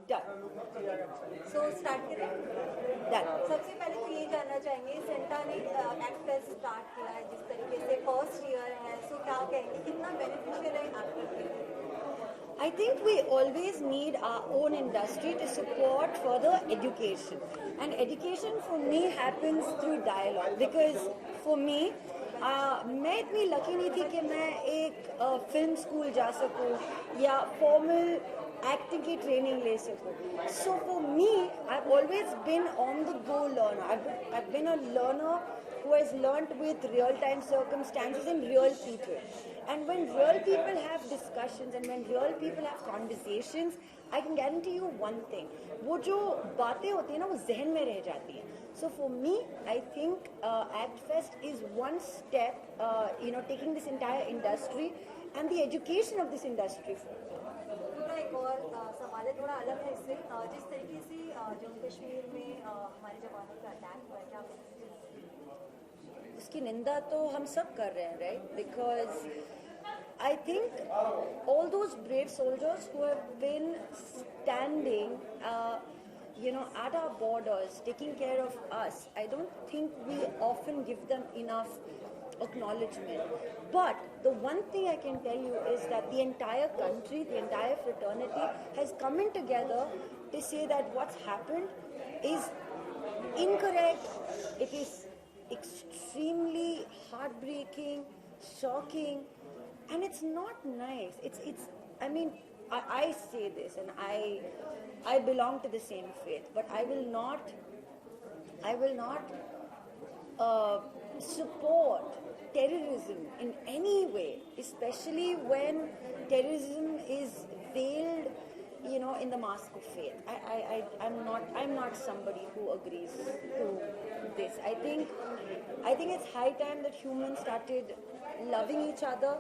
Done. So start करें। Done. सबसे पहले तो ये जानना चाहेंगे, सेंटा ने एक्ट फेस्ट स्टार्ट किया है जिस तरीके से, फर्स्ट ईयर है, सो क्या कहेंगे कितना बेनिफिशियल है एक्टर के लिए? I think we always need our own industry to support further education. And education for me happens through dialogue. Because for me, मैं इतनी लकी नहीं थी कि मैं एक फिल्म स्कूल जा सकूं या फॉर्मल एक्टिंग की ट्रेनिंग ले सकूं. So for me, I've always been on the go learner. I've been a learner who has learnt with real-time circumstances and real people. And when real people have discussions and when real people have conversations, I can guarantee you one thing. वो जो बातें होती हैं ना वो जहन में रह जाती हैं. So for me, I think ActFest is one step, taking this entire industry and the education of this industry forward. पूरा एक और सवाल है, थोड़ा अलग है इससे। जिस तरीके से जम्मू कश्मीर में हमारे जवानों का अटैक हुआ है, क्या उसकी निंदा तो हम सब कर रहे हैं, right? Because I think all those brave soldiers who have been standing at our borders, taking care of us, I don't think we often give them enough acknowledgement. But the one thing I can tell you is that the entire country, the entire fraternity has come in together to say that what's happened is incorrect. It is extremely heartbreaking, shocking, and it's not nice. I mean, I say this, and I belong to the same faith, but I will not support terrorism in any way, especially when terrorism is veiled, in the mask of faith. I'm not somebody who agrees to this. I think it's high time that humans started loving each other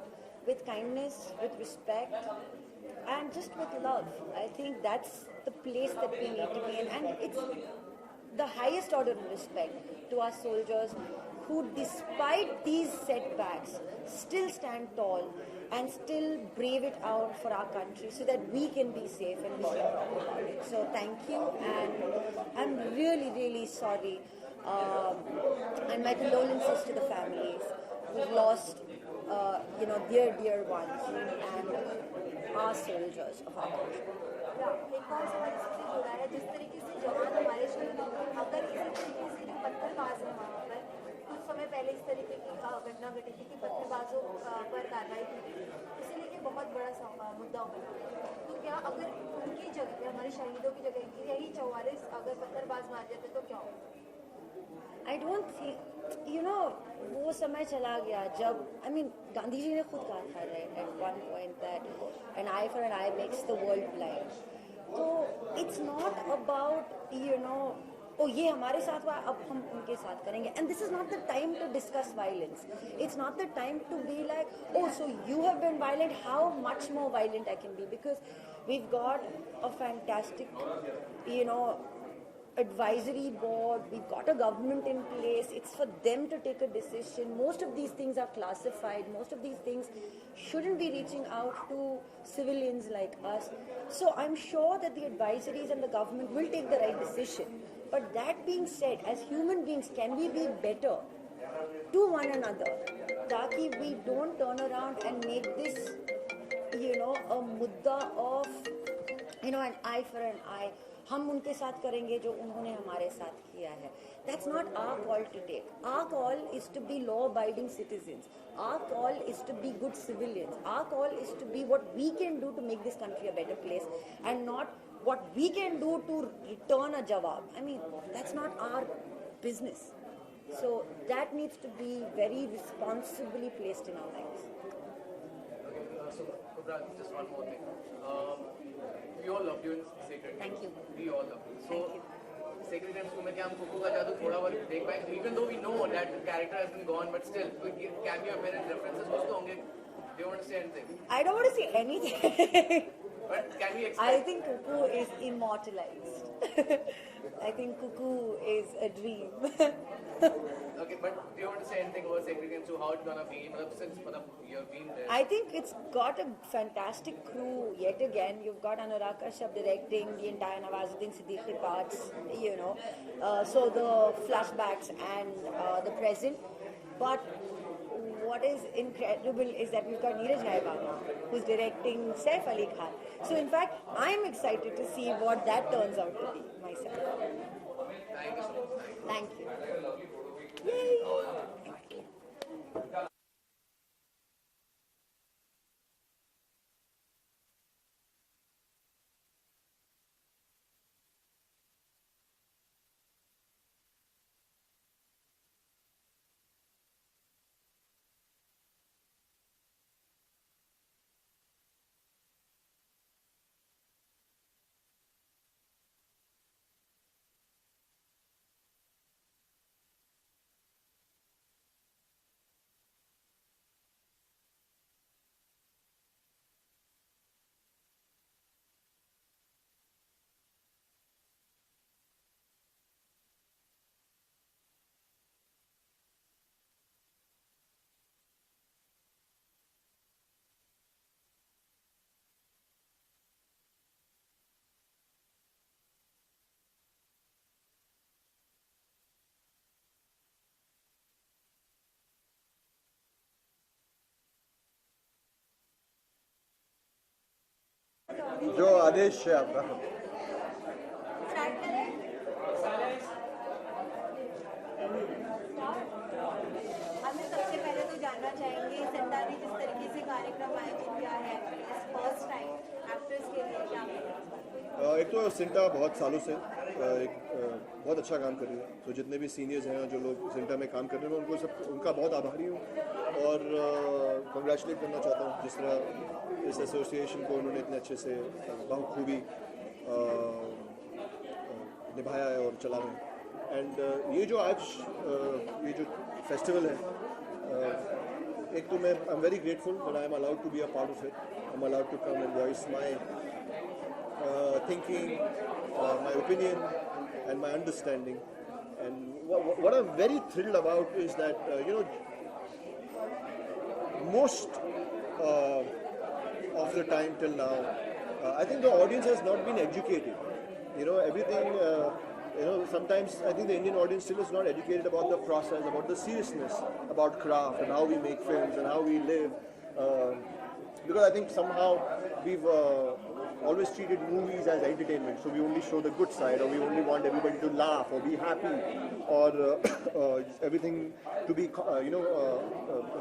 with kindness, with respect, and just with love. I think that's the place that we need to be in, and it's the highest order of respect to our soldiers who, despite these setbacks, still stand tall and still brave it out for our country so that we can be safe and be proud about it. So thank you, and I'm really, really sorry, and my condolences to the families who've lost, dear ones and our soldiers of our country. एक और सवाल इससे जुड़ा है, जिस तरीके से जवान हमारे शहीद हो गए, अगर इसी तरीके से जो पत्थरबाज है वहाँ पर, कुछ समय पहले इस तरीके की घटना घटी थी कि पत्थरबाजों पर कार्रवाई की थी, इसे लेके बहुत बड़ा मुद्दा बना। तो क्या अगर उनकी जगह पे, हमारे शहीदों की जगह यही 44 अगर पत्थरबाज मार जाते तो क्या होगा? I don't think, वो समय चला गया जब, गांधी जी ने खुद कहा था, right, at one point that an eye for an eye makes the world blind. तो it's not about, ये हमारे साथ हुआ, अब हम उनके साथ करेंगे. And this is not the time to discuss violence. It's not the time to be like, oh, so you have been violent, how much more violent I can be? Because we've got a fantastic, advisory board, we've got a government in place, it's for them to take a decision. Most of these things are classified, most of these things shouldn't be reaching out to civilians like us. So I'm sure that the advisories and the government will take the right decision. But that being said, as human beings, can we be better to one another? Taki we don't turn around and make this, a mudda of, an eye for an eye. हम उनके साथ करेंगे जो उन्होंने हमारे साथ किया है. That's not our call to take. Our call is to be law-abiding citizens. Our call is to be good civilians. Our call is to be what we can do to make this country a better place, and not what we can do to return a jawab. That's not our business. So that needs to be very responsibly placed in our lives. So, just one more thing. We all loved you in Sacred Games. Thank you. We all loved you. So, Thank you. Sacred Games में क्या हम कुकू का जादू थोड़ा बहुत देख पाएंगे? Even though we know that the character has been gone, but still, कोई cameo appearance references कुछ तो होंगे. Do you want to say anything? I don't want to say anything. But can we I expect? think Cuckoo is immortalized. I think Cuckoo is a dream. Okay, but do you want to say anything about Sacred Games? So how it's gonna be? Since you've been there. I think it's got a fantastic crew yet again. You've got Anurag Kashyap directing the entire Nawazuddin Siddiqui parts, so the flashbacks and the present. But what is incredible is that we've got Neeraj Haibana, who's directing Saif Ali Khan. So in fact, I'm excited to see what that turns out to be myself. Thank you so much. Thank you. Yay! जो आदेश है आपका start करें। हमें सबसे पहले तो जानना चाहेंगे संडा ने जिस तरीके से कार्यक्रम आयोजित किया है फर्स्ट टाइम एक्ट्रेस के लिए क्या एक तो सिंटा बहुत सालों से बहुत अच्छा काम कर रही है, तो जितने भी सीनियर्स हैं जो लोग सिंटा में काम कर रहे हैं मैं उनको सब उनका बहुत आभारी हूँ और कंग्रेचुलेट करना चाहता हूँ जिस तरह इस एसोसिएशन को उन्होंने इतने अच्छे से बखूबी निभाया है और चला है। एंड ये जो आज ये जो फेस्टिवल है, एक तो मैं I am very grateful that I am allowed to be a part of it, I am allowed to come and voice my thinking, my opinion, and my understanding. And what I'm very thrilled about is that most of the time till now, I think the audience has not been educated. Everything. Sometimes I think the Indian audience still is not educated about the process, about the seriousness, about craft and how we make films and how we live. Because I think somehow we've always treated movies as entertainment, so we only show the good side, or we only want everybody to laugh or be happy, or everything to be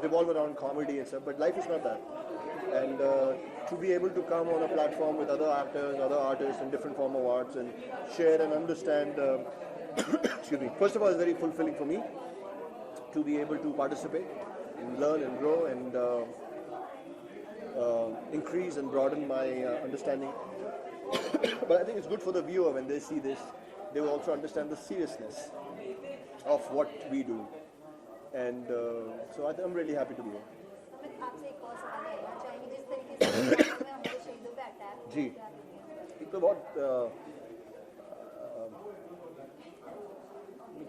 revolve around comedy and stuff. But life is not that, and to be able to come on a platform with other actors, other artists in different form of arts and share and understand excuse me, first of all, it's very fulfilling for me to be able to participate and learn and grow and increase and broaden my understanding. But I think it's good for the viewer when they see this, they will also understand the seriousness of what we do. And so I'm really happy to be here. मैं आपसे एक और सवाल करना चाहेंगे जिस तरीके से में हमारे शहीदों पे अटैक जी, एक तो बहुत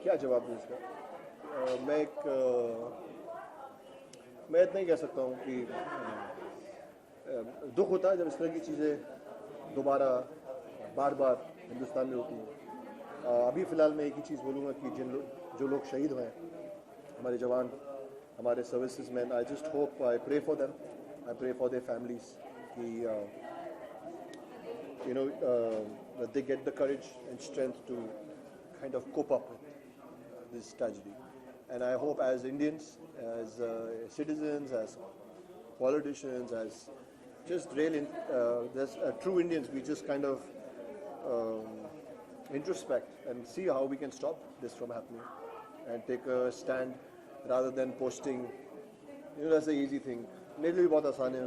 क्या जवाब दूँ इसका। मैं इतना ही कह सकता हूँ कि दुख होता है जब इस तरह की चीज़ें दोबारा बार बार हिंदुस्तान में होती हैं। अभी फ़िलहाल मैं एक ही चीज़ बोलूँगा कि जो लोग शहीद हुए हैं, हमारे जवान, हमारे services man, I just hope, I pray for them, I pray for their families कि that they get the courage and strength to kind of cope up with this tragedy. And I hope as Indians, as citizens, as politicians, as just real, there's true Indians, we just kind of introspect and see how we can stop this from happening and take a stand rather than posting. That's the easy thing. मेरे लिए भी बहुत आसान है,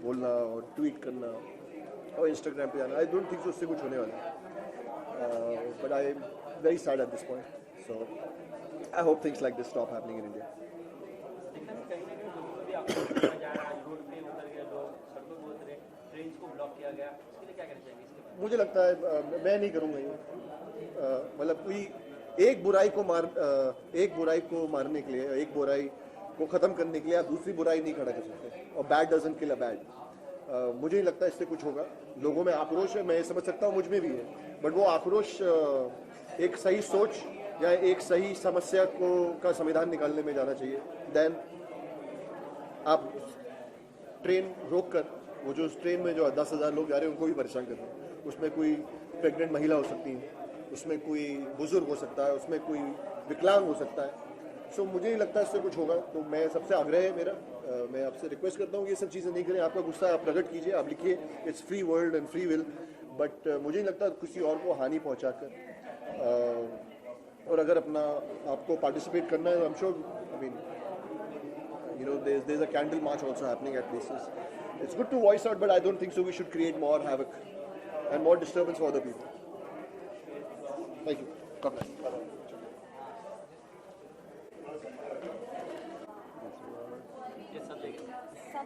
बोलना और tweet करना और इंस्टाग्राम पे जाना. I don't think so उससे कुछ होने वाला है. But I am very sad at this point. So I hope things like this stop happening in India. चीज़ को ब्लॉक किया गया, उसके लिए क्या कहना चाहेंगे इसके बारे मुझे लगता है मैं नहीं करूँगा ये, मतलब कोई एक बुराई को मारने के लिए, एक बुराई को ख़त्म करने के लिए आप दूसरी बुराई नहीं खड़ा कर सकते, और bad doesn't kill a bad. मुझे नहीं लगता इससे कुछ होगा। लोगों में आक्रोश है, मैं समझ सकता हूँ, मुझ में भी है, बट वो आक्रोश एक सही सोच या एक सही समस्या का समाधान निकालने में जाना चाहिए। देन आप ट्रेन रोक कर, वो जो ट्रेन में जो 10,000 लोग जा रहे हैं उनको भी परेशान कर रहे हैं, उसमें कोई प्रेग्नेंट महिला हो सकती है, उसमें कोई बुजुर्ग हो सकता है, उसमें कोई विकलांग हो सकता है। सो मुझे नहीं लगता इससे कुछ होगा। तो मैं सबसे आग्रह है मेरा, मैं आपसे रिक्वेस्ट करता हूँ कि ये सब चीज़ें नहीं करें। आपका गुस्सा आप प्रकट कीजिए, आप लिखिए, it's free world and free will, but मुझे नहीं लगता किसी और को हानि पहुँचाकर। और अगर अपना आपको पार्टिसिपेट करना है, I am sure, I mean there's a candle march also happening at places. It's good to voice out, but I don't think so we should create more havoc and more disturbance for other people. Thank you. God bless. ये सब जगह सब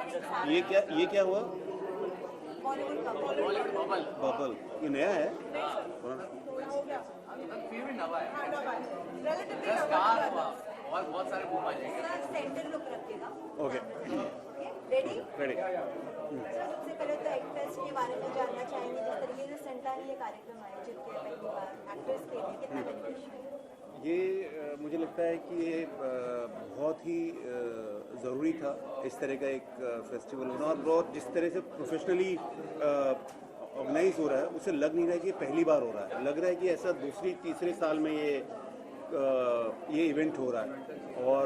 जगह सारे ये क्या हुआ? बॉलीवुड का बॉलीवुड बबल बबल ये नया है? फिर भी नवा है, जस्ट कहा हुआ और बहुत सारे घूम आ जाएंगे। सर सेंटर लुक रखिएगा। Okay ready? रेडी। सर सबसे पहले तो एक्ट्रेस के बारे में जानना चाहेंगे, जिस तरीके से सेंटा ने ये कार्यक्रम आयोजित किया पहली बार, एक्ट्रेस के लिए कितना बेनिफिशियल है? ये मुझे लगता है कि ये बहुत ही ज़रूरी था इस तरह का एक फेस्टिवल होना, और बहुत जिस तरह से प्रोफेशनली ऑर्गेनाइज हो रहा है उसे लग नहीं रहा है कि ये पहली बार हो रहा है, लग रहा है कि ऐसा दूसरी तीसरे साल में ये इवेंट हो रहा है। और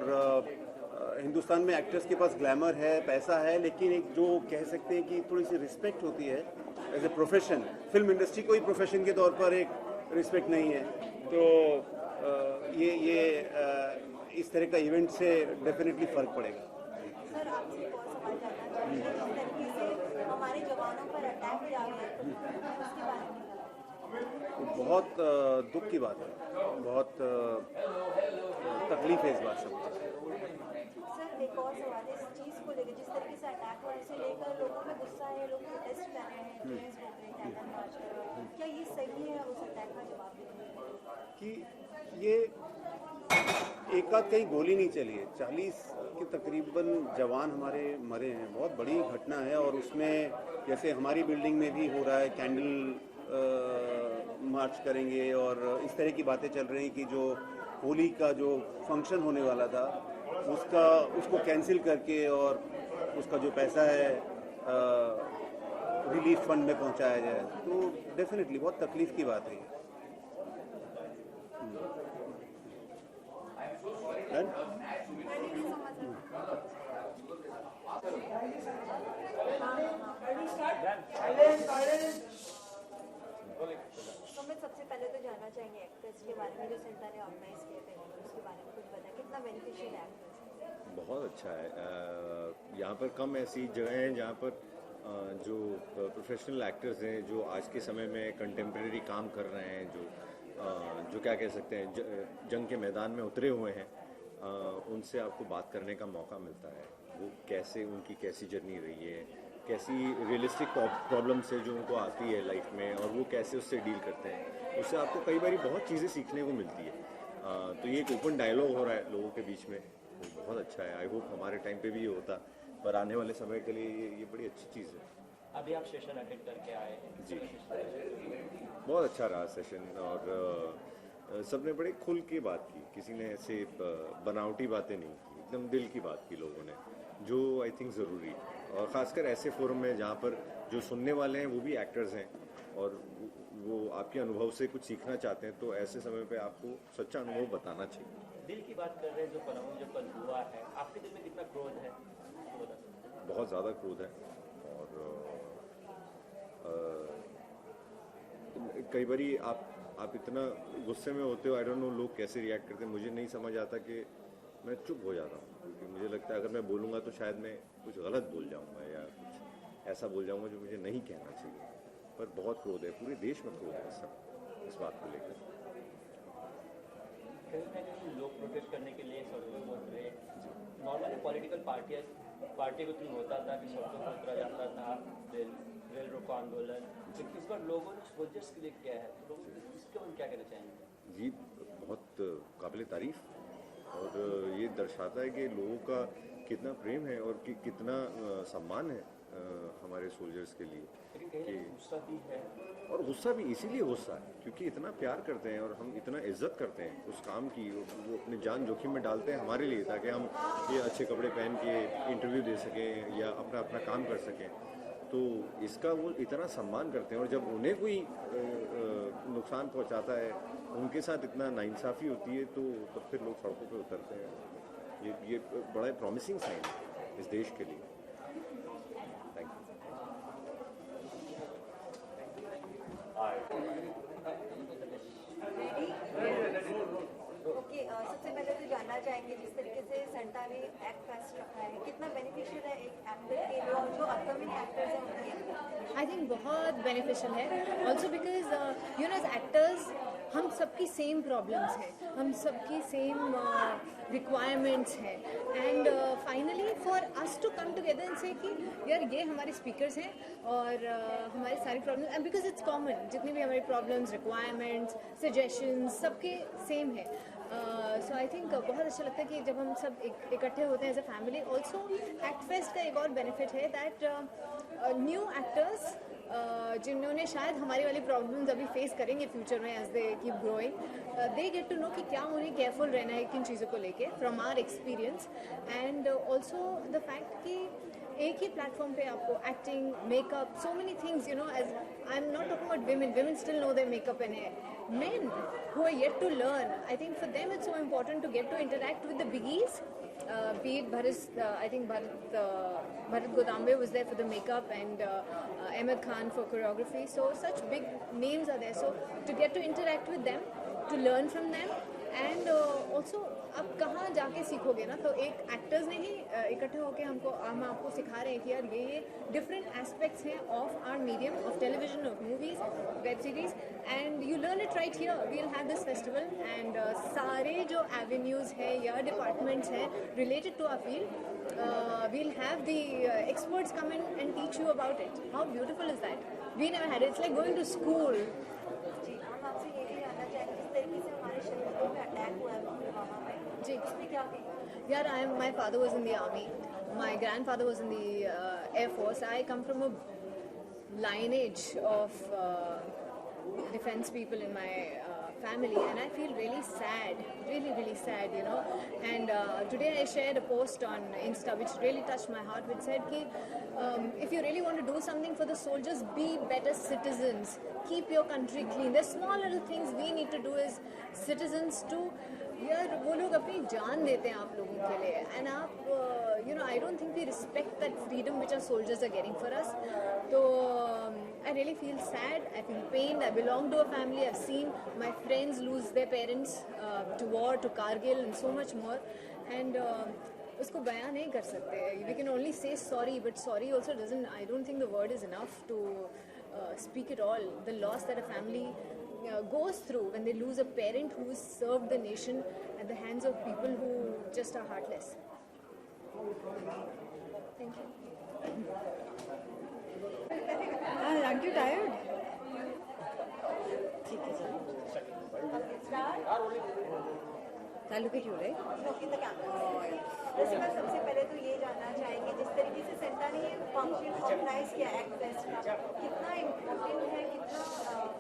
हिंदुस्तान में एक्टर्स के पास ग्लैमर है, पैसा है, लेकिन एक जो कह सकते हैं कि थोड़ी सी रिस्पेक्ट होती है as a profession, film industry को ही प्रोफेशन के तौर पर एक रिस्पेक्ट नहीं है। तो ये इस तरह का इवेंट से डेफिनेटली फ़र्क पड़ेगा। सर आपसे एक और सवाल जानना चाहेंगे, जिस तरीके से हमारे जवानों पर अटैक किया गया तो उसके बारे में क्या? बहुत दुख की बात है, बहुत तकलीफ है इस बात से। सर एक और सवाल है इस चीज़ को लेकर, जिस तरीके से अटैक हुआ इसे लेकर लोगों में गुस्सा है, लोग प्रोटेस्ट कर रहे हैं, ट्रेन्स रोक रहे हैं, कैंडल मार्च कर रहे हैं, क्या ये सही है उस अटैक का जवाब देने के लिए? कि ये एक आध कहीं गोली नहीं चली है, 40 के तकरीबन जवान हमारे मरे हैं, बहुत बड़ी घटना है। और उसमें जैसे हमारी बिल्डिंग में भी हो रहा है, कैंडल मार्च करेंगे और इस तरह की बातें चल रही हैं कि जो होली का जो फंक्शन होने वाला था उसको कैंसिल करके और उसका जो पैसा है रिलीफ फंड में पहुंचाया जाए, तो डेफिनेटली बहुत तकलीफ की बात है ये। Done? सुमित सबसे पहले तो जानना चाहेंगे एक्ट्रेस के बारे में, जो सेंटा ने ऑर्गेनाइज किया पहले, उसके बारे में कुछ बताएं, कितना बेनिफिशियल है एक्ट्रेस? बहुत अच्छा है। यहाँ पर कम ऐसी जगह हैं जहाँ पर जो प्रोफेशनल एक्टर्स हैं, जो आज के समय में कंटेम्प्रेरी काम कर रहे हैं, जो क्या कह सकते हैं, जंग के मैदान में उतरे हुए हैं, उनसे आपको बात करने का मौका मिलता है। वो कैसे, उनकी कैसी जर्नी रही है, कैसी रियलिस्टिक प्रॉब्लम से जो उनको आती है लाइफ में, और वो कैसे उससे डील करते हैं, उससे आपको कई बार बहुत चीज़ें सीखने को मिलती है। तो ये एक ओपन डायलॉग हो रहा है लोगों के बीच में, वो बहुत अच्छा है। आई होप हमारे टाइम पे भी ये होता, पर आने वाले समय के लिए ये बड़ी अच्छी चीज़ है। अभी आप सेशन अटेंड करके आए हैं जी, बहुत अच्छा रहा सेशन, और सबने बड़े खुल के बात की, किसी ने ऐसे बनावटी बातें नहीं की, एकदम दिल की बात की लोगों ने, जो आई थिंक ज़रूरी है। और ख़ासकर ऐसे फोरम में जहाँ पर जो सुनने वाले हैं वो भी एक्टर्स हैं और वो आपके अनुभव से कुछ सीखना चाहते हैं, तो ऐसे समय पे आपको सच्चा अनुभव बताना चाहिए। दिल की बात कर रहे हैं, जो कल हुआ है, आपके दिल में कितना क्रोध है तो बता सकते हैं? बहुत ज़्यादा क्रोध है, और कई बारी आप इतना गुस्से में होते हो, आई डोंट नो लोग कैसे रिएक्ट करते हैं, मुझे नहीं समझ आता कि मैं चुप हो जाता हूँ, क्योंकि मुझे लगता है अगर मैं बोलूँगा तो शायद मैं कुछ गलत बोल जाऊँगा या कुछ ऐसा बोल जाऊँगा जो मुझे नहीं कहना चाहिए। पर बहुत क्रोध है, पूरे देश में क्रोध है इस बात को लेकर। कहीं ना कहीं लोग प्रोटेस्ट करने के लिए सड़कों पर उतरे, नॉर्मली पॉलिटिकल पार्टी के थ्रू होता था कि शब्दों को उतरा जाता था, रेल रोको आंदोलन, लेकिन इस बार लोगों ने सोल्जर्स के लिए क्या है, तो लोग इसके बारे में क्या कहना चाहेंगे? जी बहुत काबिल तारीफ, और ये दर्शाता है कि लोगों का कितना प्रेम है और कितना सम्मान है हमारे सोल्जर्स के लिए। लेकिन कहीं ना कहीं गुस्सा भी है, और गुस्सा भी इसीलिए गुस्सा है क्योंकि इतना प्यार करते हैं और हम इतना इज्जत करते हैं उस काम की, वो अपनी जान जोखिम में डालते हैं हमारे लिए, ताकि हम ये अच्छे कपड़े पहन के इंटरव्यू दे सकें या अपना अपना काम कर सकें। तो इसका वो इतना सम्मान करते हैं, और जब उन्हें कोई नुकसान पहुंचाता है, उनके साथ इतना नाइंसाफ़ी होती है, तो तब फिर लोग सड़कों पे उतरते हैं। ये बड़ा प्रॉमिसिंग साइन है इस देश के लिए। Thank you. ओके, सबसे पहले तो जानना चाहेंगे जिस तरीके से संटा ने एक्ट फेस्ट रखा है, कितना बेनिफिशियल है एक एक्टर के लिए और जो अपकमिंग एक्टर्स हैं उनके लिए? आई थिंक बहुत बेनिफिशियल है, also because you know as actors हम सबकी सेम प्रॉब्लम्स हैं, हम सबकी सेम रिक्वायरमेंट्स हैं, and finally for us to come together and say कि यार ये हमारे स्पीकर्स हैं और हमारी सारी problems, and because it's common, जितनी भी हमारी प्रॉब्लम्स, रिक्वायरमेंट्स, सजेशंस सबके सेम है। सो आई थिंक बहुत अच्छा लगता है कि जब हम सब इकट्ठे होते हैं as a family. Also act fest का एक और बेनिफिट है दैट न्यू एक्टर्स जिन्होंने शायद हमारी वाली प्रॉब्लम्स अभी फेस करेंगे फ्यूचर में as they keep growing, they get to know कि क्या उन्हें केयरफुल रहना है किन चीज़ों को लेके from our experience, and also the fact कि एक ही प्लेटफॉर्म पे आपको acting, makeup, so many things, you know, as I am not talking about women still know their makeup and hair. Men who are yet to learn, I think for them it's so important to get to interact with the biggies, be it I think Bharat Godambe was there for the makeup, and Ahmed Khan for choreography, so such big names are there, so to get to interact with them, to learn from them, and also अब कहाँ जाके सीखोगे ना, तो एक actors ने ही इकट्ठे होकर हम आपको सिखा रहे हैं कि यार ये डिफरेंट एस्पेक्ट्स हैं of our medium, of television, of movies, web series, and you learn it right here. We will have this festival, and सारे जो एवेन्यूज़ हैं या डिपार्टमेंट्स हैं related to our field, we will have the experts come in and teach you about it. How beautiful is that, we never had, it's like going to school. जी, हम आपसे ये भी जानना चाहेंगे जिस तरीके से हमारे शहीदों पे अटैक हुआ है पुलवामा में, जी, उसमें क्या कहेंगे? Yeah, my father was in the army. My grandfather was in the Air Force. I come from a lineage of defense people in my family, and I feel really sad, really sad, you know. And today I shared a post on Insta which really touched my heart, which said ki, if you really want to do something for the soldiers, be better citizens, keep your country clean. There's small little things we need to do as citizens to, यार वो लोग अपनी जान देते हैं आप लोगों के लिए, एंड आप you know, I don't think we respect that freedom which are soldiers are getting for us. तो I really feel sad, I feel pain, I belong to a family, I have seen my friends lose their parents to war, to Kargil and so much more, and उसको बयान नहीं कर सकते। We can only say sorry, but sorry also doesn't, I don't think the word is enough to speak it all. The loss that a family goes through when they lose a parent who has served the nation at the hands of people who just are heartless. Thank you. Aren't you tired? ठीक है, Now look at you, right? Look in the camera. वैसे मैं सबसे पहले तो ये जानना चाहेंगे जिस तरीके से सेंटा ने ये फंक्शन ऑर्गेनाइज किया एक्ट फेस्ट का, कितना इम्पोर्टेंट है, कितना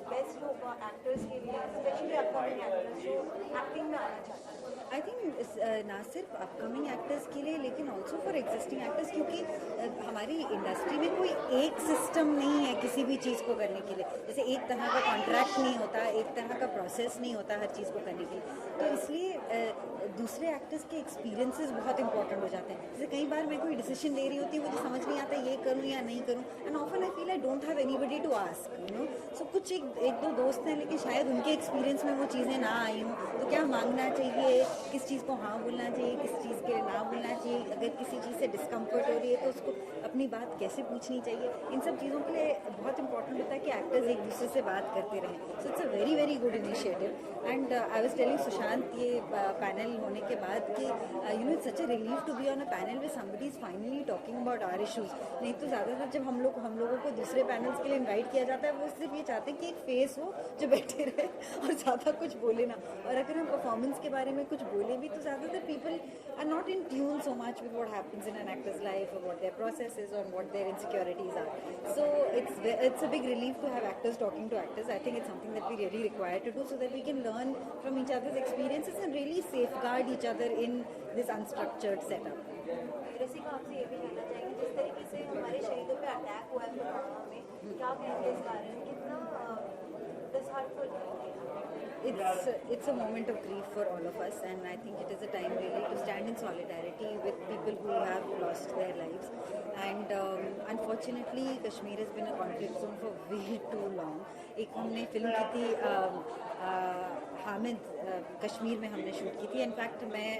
बेस्ट होगा एक्टर्स के लिए, स्पेशली अपकमिंग एक्टर्स जो एक्टिंग में आना चाहते हैं? आई थिंक ना सिर्फ अपकमिंग एक्टर्स के लिए लेकिन ऑल्सो फॉर एग्जिस्टिंग एक्टर्स, क्योंकि हमारी इंडस्ट्री में कोई एक सिस्टम नहीं है किसी भी चीज़ को करने के लिए। जैसे एक तरह का कॉन्ट्रैक्ट नहीं होता, एक तरह का प्रोसेस नहीं होता हर चीज़ को करने के लिए, तो इसलिए दूसरे एक्टर्स के एक्सपीरियंसेस बहुत इंपॉर्टेंट हो जाते हैं। जैसे कई बार मैं कोई डिसीजन ले रही होती हूँ, मुझे समझ नहीं आता ये करूँ या नहीं करूँ, and often I feel I don't have anybody to ask, you know. So कुछ एक दो दोस्त हैं लेकिन शायद उनके एक्सपीरियंस में वो चीज़ें ना आई हों, तो क्या मांगना चाहिए, किस चीज़ को हाँ बोलना चाहिए, किस चीज़ के लिए ना बोलना चाहिए, अगर किसी चीज़ से डिस्कम्फर्ट हो रही है तो उसको अपनी बात कैसे पूछनी चाहिए, इन सब चीज़ों के लिए बहुत इंपॉर्टेंट होता है कि एक्टर्स एक दूसरे से बात करते रहें। So it's a very good initiative, and I was telling Sushant, ये पैनल होने के बाद कि you know it's such a relief to be on a panel with somebody is finally talking about our issues. नहीं तो ज़्यादातर जब हम लोगों को दूसरे पैनल्स के लिए इन्वाइट किया जाता है वो सिर्फ ये चाहते हैं कि एक फेस हो जो बैठे रहे और ज़्यादा कुछ बोले ना. और अगर हम परफॉर्मेंस के बारे में कुछ बोले भी तो ज़्यादातर people are not in tune so much with what happens in an actors life और व्हाट देयर प्रोसेस इज और what their insecurities are. So it's a big relief to have actors talking to actors. I think it's something that we really require to do so that we can learn from each other's experiences and really safeguard each other in this unstructured setup. रसिका आपसे ये भी जानना चाहेंगे जिस तरीके से हमारे शहीदों पे अटैक हुआ है पुलवामा में, क्या कहेंगे इस बारे में, कितना डिसहार्टफुल है? It's a moment of grief for all of us, and I think it is a time really to stand in solidarity with people who have lost their lives. And unfortunately, Kashmir has been a conflict zone for way too long. एक हमने film की थी हामिद, कश्मीर में हमने shoot की थी. In fact मैं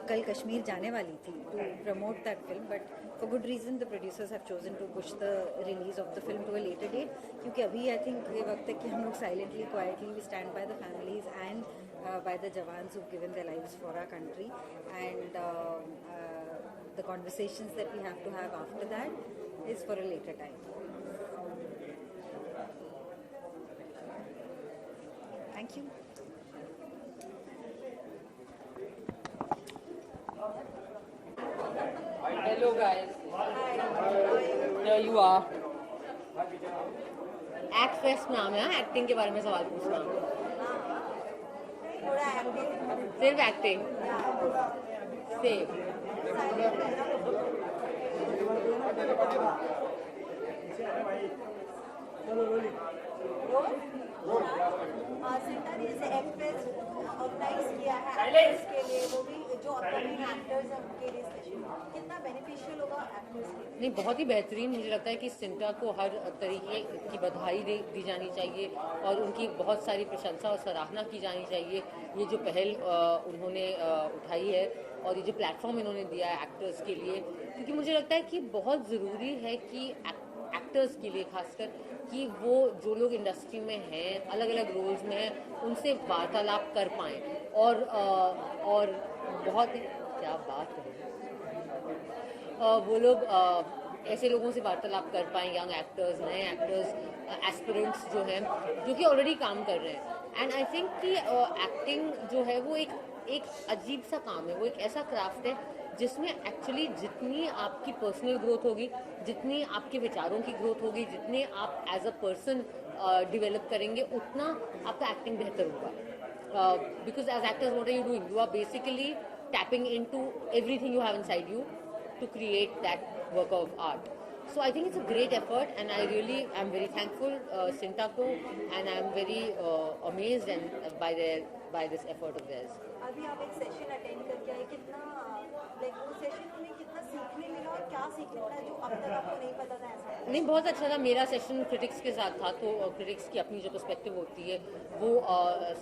कल कश्मीर जाने वाली थी to promote that film, but for good reason the producers have chosen to push the release of the film to a later date. क्योंकि अभी आई थिंक ये वक्त है कि हम लोग silently quietly we stand by the families and by the jawans who given their lives for our country. And the conversations that we have to have after that is for a later time. Thank you. Hello guys. Here you are. Act fest नाम है. Acting के बारे में सवाल पूछना. थोड़ा acting सिर्फ acting. Same. Santa ने जैसे एक्ट्रेस ऑर्गेनाइज किया है एक्टर्स के लिए, वो भी जो अपकमिंग एक्टर्स हैं उनके लिए स्पेशल, कितना बेनिफिशियल होगा एक्टर्स के लिए? नहीं, बहुत ही बेहतरीन. मुझे लगता है कि सिंटा को हर तरीके की बधाई दी जानी चाहिए और उनकी बहुत सारी प्रशंसा और सराहना की जानी चाहिए. ये जो पहल उन्होंने उठाई है और ये जो प्लेटफॉर्म इन्होंने दिया है एक्टर्स के लिए, क्योंकि मुझे लगता है कि बहुत ज़रूरी है कि एक्टर्स के लिए खासकर कि वो जो लोग इंडस्ट्री में हैं, अलग अलग रोल्स में हैं, उनसे वार्तालाप कर पाएँ. और बहुत ही क्या बात है, वो लोग ऐसे लोगों से वार्तालाप कर पाएँ, यंग एक्टर्स, नए एक्टर्स, एस्पिरेंट्स जो हैं, जो कि ऑलरेडी काम कर रहे हैं. एंड आई थिंक कि एक्टिंग जो है वो एक अजीब सा काम है. वो एक ऐसा क्राफ्ट है जिसमें एक्चुअली जितनी आपकी पर्सनल ग्रोथ होगी, जितनी आपके विचारों की ग्रोथ होगी, जितने आप एज अ पर्सन डेवलप करेंगे, उतना आपका एक्टिंग बेहतर होगा. Because as actors what are you doing? You are basically tapping into everything you have inside you to create that work of art. So I think it's a great effort, and I really am very thankful Sinta ko, and I am very amazed and by this effort of theirs. अभी आप एक session attend करके आए, कितना like वो session में कितना सीखने मिला और क्या सीखने मिला जो अब तक आपको नहीं पता था? ऐसा नहीं, बहुत अच्छा था. मेरा सेशन क्रिटिक्स के साथ था, तो क्रिटिक्स की अपनी जो पर्सपेक्टिव होती है वो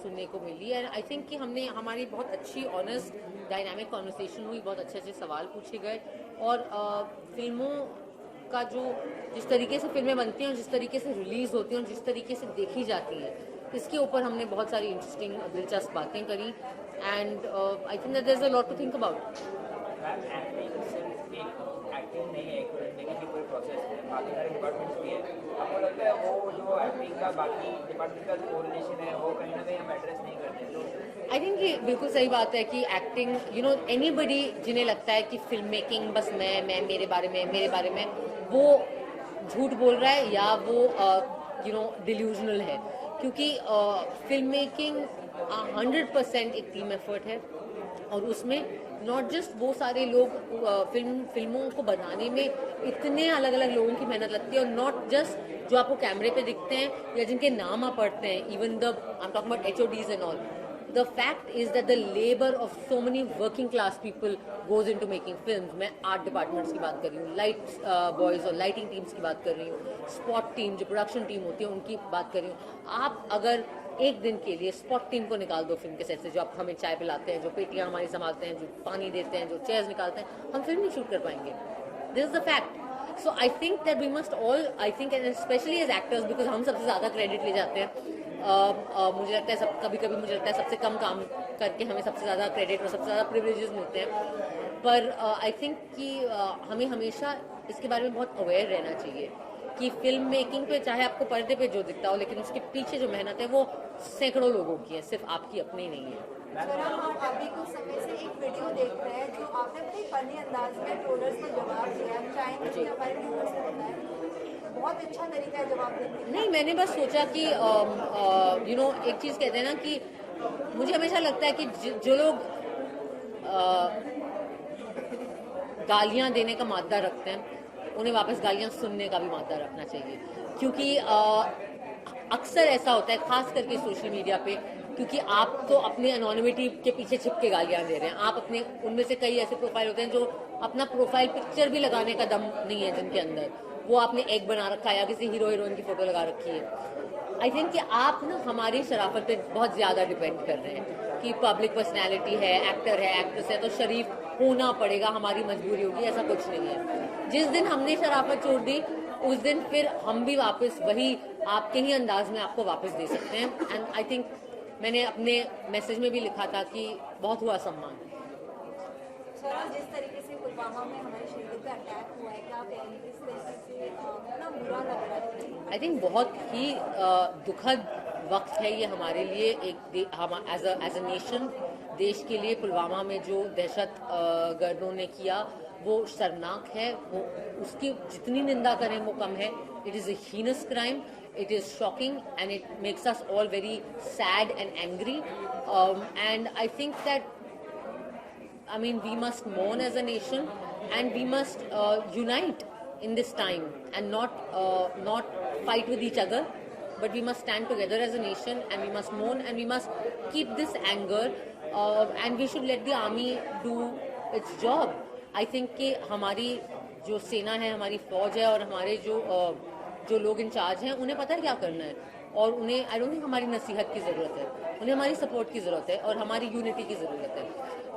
सुनने को मिली. एंड आई थिंक कि हमारी बहुत अच्छी ऑनेस्ट डायनामिक कॉन्वर्सेशन हुई, बहुत अच्छे सवाल पूछे गए. और फिल्मों का जिस तरीके से फिल्में बनती हैं और जिस तरीके से रिलीज होती हैं और जिस तरीके से देखी जाती हैं, इसके ऊपर हमने बहुत सारी इंटरेस्टिंग दिलचस्प बातें करी. And I think that there is a lot to think about. Acting नहीं है, देखने पूरे प्रोसेस है, बाकी सारे डिपार्टमेंट्स भी है. आपको लगता है वो जो एक्टिंग का बाकी डिपार्टमेंट का जो कोरिलेशन है वो कहीं ना कहीं हम एड्रेस नहीं करते? तो आई थिंक ये बिल्कुल सही बात है कि एक्टिंग, यू नो, एनीबडी जिन्हें लगता है कि फिल्म मेकिंग बस मैं मेरे बारे में, वो झूठ बोल रहा है या वो यू नो डिल्यूजनल है. क्योंकि फिल्म मेकिंग 100% एक टीम एफर्ट है और उसमें नॉट जस्ट वो सारे लोग, फिल्मों को बनाने में इतने अलग अलग लोगों की मेहनत लगती है, और नॉट जस्ट जो आपको कैमरे पे दिखते हैं या जिनके नाम आप पढ़ते हैं, even the I am talking about HODs and all. The fact is that the labor of so many working class people goes into making films. मैं आर्ट डिपार्टमेंट्स की बात कर रही हूँ, लाइट बॉयज़ और लाइटिंग टीम्स की बात कर रही हूँ, स्पॉट टीम जो प्रोडक्शन टीम होती है उनकी बात कर रही हूँ. आप अगर एक दिन के लिए स्पॉट टीम को निकाल दो फिल्म के सेट से, जो आप हमें चाय पिलाते हैं, जो पेटियाँ हमारी संभालते हैं, जो पानी देते हैं, जो चेयर्स निकालते हैं, हम फिल्म नहीं शूट कर पाएंगे. This is the fact. So I think that we must all, I think, and especially as actors, because हम सबसे ज़्यादा क्रेडिट ले जाते हैं, मुझे लगता है कभी कभी मुझे लगता है सबसे कम काम करके हमें सबसे ज़्यादा क्रेडिट और सबसे ज़्यादा प्रिविलेजेस मिलते हैं। पर आई थिंक कि हमें हमेशा इसके बारे में बहुत अवेयर रहना चाहिए कि फिल्म मेकिंग पे चाहे आपको पर्दे पे जो दिखता हो, लेकिन उसके पीछे जो मेहनत है वो सैकड़ों लोगों की है, सिर्फ आपकी अपनी नहीं है। सर, हम अभी कुछ समय से एक वीडियो देख रहे हैं जो आपने बड़े फनी अंदाज में ट्रोलर्स को जवाब दिया। हम चाहेंगे कि हमारे व्यूअर्स को बताएं, बहुत अच्छा तरीका है जवाब देने का। नहीं, मैंने बस सोचा कि एक चीज़ कहते हैं ना कि मुझे हमेशा लगता है कि जो लोग गालियां देने का मादा रखते हैं उन्हें वापस गालियां सुनने का भी मादा रखना चाहिए, क्योंकि अक्सर ऐसा होता है खास करके सोशल मीडिया पे, क्योंकि आप तो अपने एनोनिमिटी के पीछे छिप के गालियां दे रहे हैं। आप अपने उनमें से कई ऐसे प्रोफाइल होते हैं जो अपना प्रोफाइल पिक्चर भी लगाने का दम नहीं है जिनके अंदर, वो आपने एक बना रखा है या किसी हीरो हीरोइन की फोटो लगा रखी है। आई थिंक कि आप ना हमारी शराफत पे बहुत ज्यादा डिपेंड कर रहे हैं कि पब्लिक पर्सनैलिटी है, एक्टर है, एक्ट्रेस है, तो शरीफ होना पड़ेगा, हमारी मजबूरी होगी, ऐसा कुछ नहीं है। जिस दिन हमने शराफत छोड़ दी उस दिन फिर हम भी वापस वही आपके ही अंदाज में आपको वापस दे सकते हैं। एंड आई थिंक मैंने अपने मैसेज में भी लिखा था कि बहुत हुआ सम्मान। सर, जिस तरीके से पुलवामा में हमारे शहीदों पे अटैक हुआ है, क्या कहेंगे इस तरीके से कितना बुरा लग रहा है? आई थिंक बहुत ही दुखद वक्त है ये हमारे लिए, हम एज अ नेशन, देश के लिए पुलवामा में जो दहशत गर्दों ने किया वो शर्मनाक है। वो उसकी जितनी निंदा करें वो कम है। It is a heinous crime, it is shocking, and it makes us all very sad and angry, and I think that we must mourn as a nation, and we must unite in this time and not fight with each other, but we must stand together as a nation, and we must mourn, and we must keep this anger, and we should let the army do its job. I think कि हमारी जो सेना है, हमारी फौज है और हमारे जो लोग इंचार्ज हैं उन्हें पता है क्या करना है, और उन्हें आई डोंट थिंक हमारी नसीहत की ज़रूरत है, उन्हें हमारी सपोर्ट की ज़रूरत है और हमारी यूनिटी की ज़रूरत है।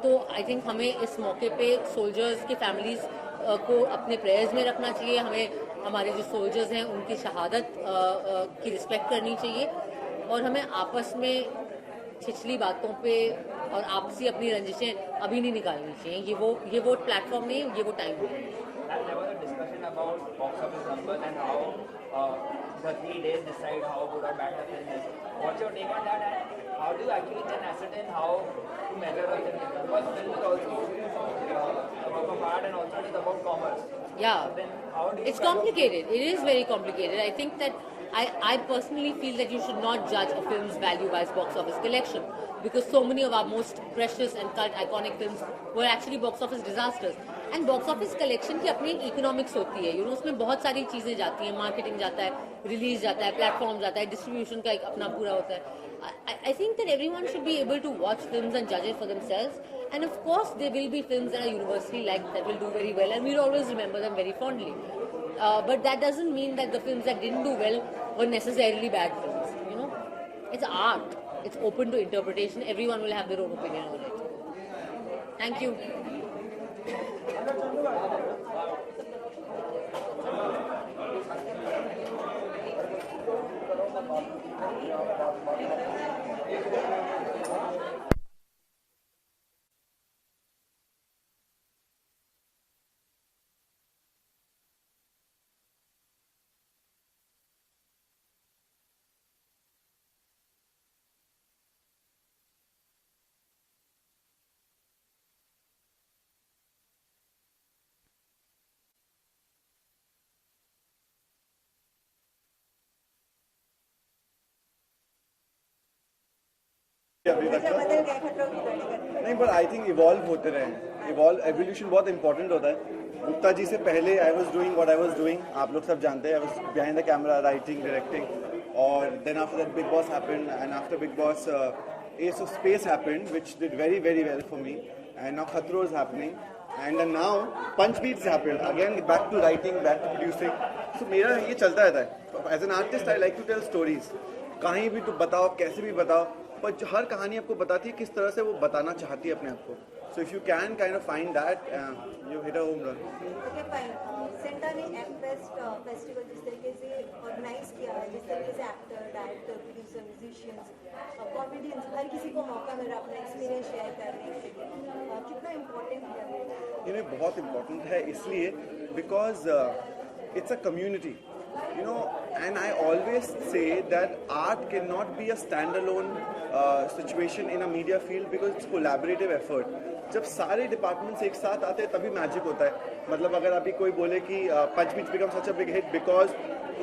तो आई थिंक हमें इस मौके पे सोल्जर्स की फैमिलीज़ को अपने प्रेयर्स में रखना चाहिए। हमें हमारे जो सोल्जर्स हैं उनकी शहादत की रिस्पेक्ट करनी चाहिए, और हमें आपस में छिछली बातों पे और आपसी अपनी रंजिशें अभी नहीं निकालनी चाहिए। ये वो प्लेटफॉर्म नहीं है, ये वो टाइम नहीं है। There was a discussion about box office numbers and how the 3 days decide how good or bad the film is. What's your take on that, and how do you actually then ascertain how to measure a film? Because film is also a work of art, and also it is about commerce. Yeah, So then how do you it's complicated. It is very complicated. I think that I personally feel that you should not judge a film's value by its box office collection, because so many of our most precious and cult iconic films were actually box office disasters. And box office collection की अपनी economics होती है, उसमें बहुत सारी चीज़ें जाती हैं, मार्केटिंग जाता है, रिलीज जाता है, प्लेटफॉर्म जाता है, डिस्ट्रीब्यूशन का एक अपना पूरा होता है। I think that everyone should be able to watch films and जज it for themselves, and of course there will be films that are universally like, that will do very well, and we will always remember them very fondly, but that doesn't mean that the films that didn't do well were necessarily bad films. It's art, it's open to interpretation, everyone will have their own opinion on it. Thank you. अभी तक का नहीं, पर I think evolve होते रहे। Evolution बहुत important होता है। गुप्ता जी से पहले I was doing what I was doing, आप लोग सब जानते हैं, I was behind the camera writing directing, और then after that big boss happened, and after big boss ace of space happened which did very very well for me, and now Khatron is happening, and now punch beats happened again, back to writing, back to producing. So मेरा ये चलता रहता है। As an artist I like to tell stories, कहीं भी तो बताओ, कैसे भी बताओ, पर हर कहानी आपको बताती है किस तरह से वो बताना चाहती है अपने आप को। So if you can kind of find that, you hit a home run. Okay fine. CINTAA ने एक्ट फेस्ट फेस्टिवल जिस तरीके से ऑर्गेनाइज किया है, जिस तरीके से actor, director, actors, musicians, comedians, हर किसी को मौका मिल रहा है अपना एक्सपीरियंस शेयर करने के लिए, कितना इम्पोर्टेंट है ये बहुत इम्पोर्टेंट है इसलिए because it's a community, you know, and I always say that art cannot be a standalone situation in a media field because it's collaborative effort. जब सारे डिपार्टमेंट्स एक साथ आते हैं तभी मैजिक होता है. मतलब अगर अभी कोई बोले कि punch pitch become such a big hit because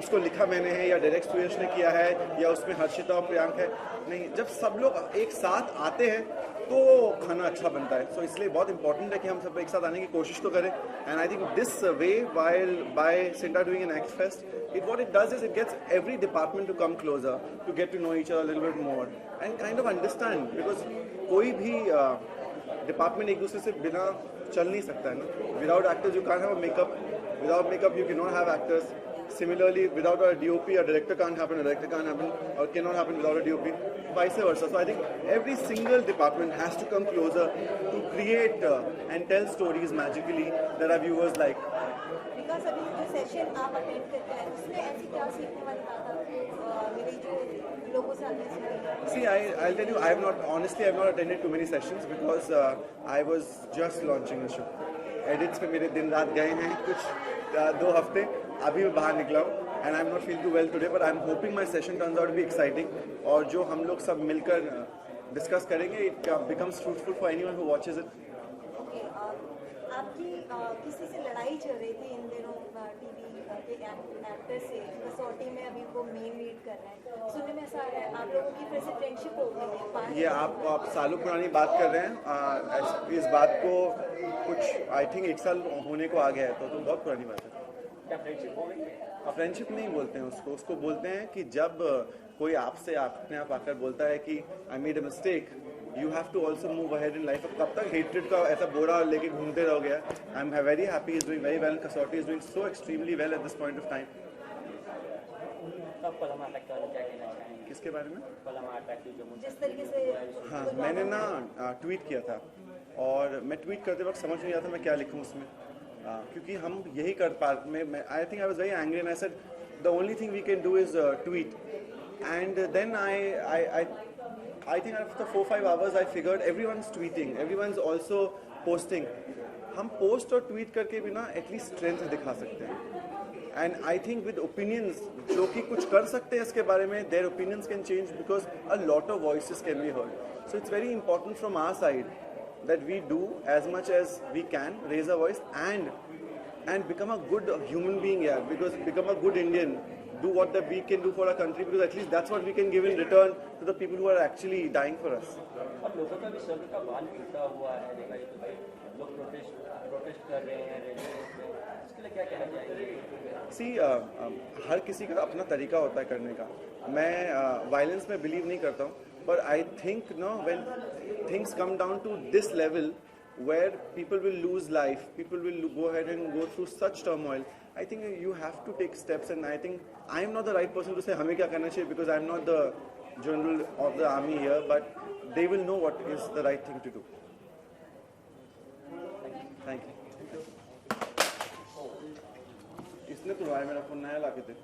उसको लिखा मैंने है या डायरेक्ट सुयश ने किया है या उसमें हर्षिता और प्रियांक है, नहीं, जब सब लोग एक साथ आते हैं तो खाना अच्छा बनता है. सो इसलिए बहुत इंपॉर्टेंट है कि हम सब एक साथ आने की कोशिश तो करें. And I think this way while by CINTAA doing an act fest, what it does is it gets every department to come closer, to get to know each other a little bit more and kind of understand, because कोई भी department एक दूसरे से बिना चल नहीं सकता है ना. Without actors you can't have a makeup, without makeup you cannot have actors. Similarly, without a DOP, a director can't happen, a director can't happen or cannot happen without a DOP, vice versa. So I think every single department has to come closer to create and tell stories magically that our viewers like. Because अभी जो session आप attend करते हैं उसमें ऐसी क्या सीखने वाली बात मिली जो लोगों से आपने सुनी? See, I'll tell you, I have not attended too many sessions because I was just launching a show. Edits पे मेरे दिन रात गए हैं कुछ 2 हफ्ते, अभी मैं बाहर निकला हूँ and I'm not feeling too well today, but I'm hoping my session turns out to be exciting. और जो हम लोग सब मिलकर डिस्कस करेंगे, it becomes fruitful for anyone who watches it. Okay, आपकी किसी से लड़ाई चल रही थी इन दिनों टीवी के एक्टर से, कसौटी में अभी वो मेन लीड कर रहे हैं, सुनने में ऐसा आ रहा है आप लोगों की फिर से फ्रेंडशिप हो गई है? ये आप सालों पुरानी बात कर रहे हैं. इस बात को कुछ आई थिंक 1 साल होने को आ गया है, तो बहुत पुरानी बात है. क्या फ्रेंडशिप हो गई? फ्रेंडशिप नहीं बोलते हैं उसको बोलते हैं कि जब कोई आपसे अपने आप आकर बोलता है कि I made a mistake, you have to also move ahead in life. तब तक हेट्रेड का ऐसा बोरा लेके घूमते रहोगे. I am very happy, is doing very well. Kasautii is doing so extremely well at this point of time. तब पलमा अटैक के बारे में क्या कहना चाहेंगे? किसके बारे में? पलमा अटैक की जो जिस तरीके से हाँ, मैंने ना ट्वीट किया था और मैं ट्वीट करते वक्त समझ नहीं आता मैं क्या लिखूँ उसमें, क्योंकि हम यही कर पा मैं I think I was very angry and I said the only thing we can do is tweet. And then I think after 4-5 hours I figured everyone's tweeting, everyone's also posting. हम पोस्ट और tweet करके भी ना at least strength दिखा सकते हैं. And I think with opinions जो कि कुछ कर सकते हैं इसके बारे में, their opinions can change because a lot of voices can be heard. So it's very important from our side that we do as much as we can, raise our voice and become a good human being, because become a good Indian, do what that we can do for our country, because at least that's what we can give in return to the people who are actually dying for us. अब लोगों का भी सब्र का बांध टूटा हुआ है, देखा जाए तो भाई लोग प्रोटेस्ट कर रहे हैं रेडियो पे, इसके लिए क्या कहना चाहेंगे? See, हर किसी का अपना तरीका होता है करने का. मैं वायलेंस में बिलीव नहीं करता हूँ, but I think when things come down to this level where people will lose life, people will go ahead and go through such turmoil, I think you have to take steps. And I think I am not the right person to say हमें क्या करना चाहिए, because I am not the general of the army here, but they will know what is the right thing to do. Thank you. इसने तो भाई मेरा phone नया ला के दे.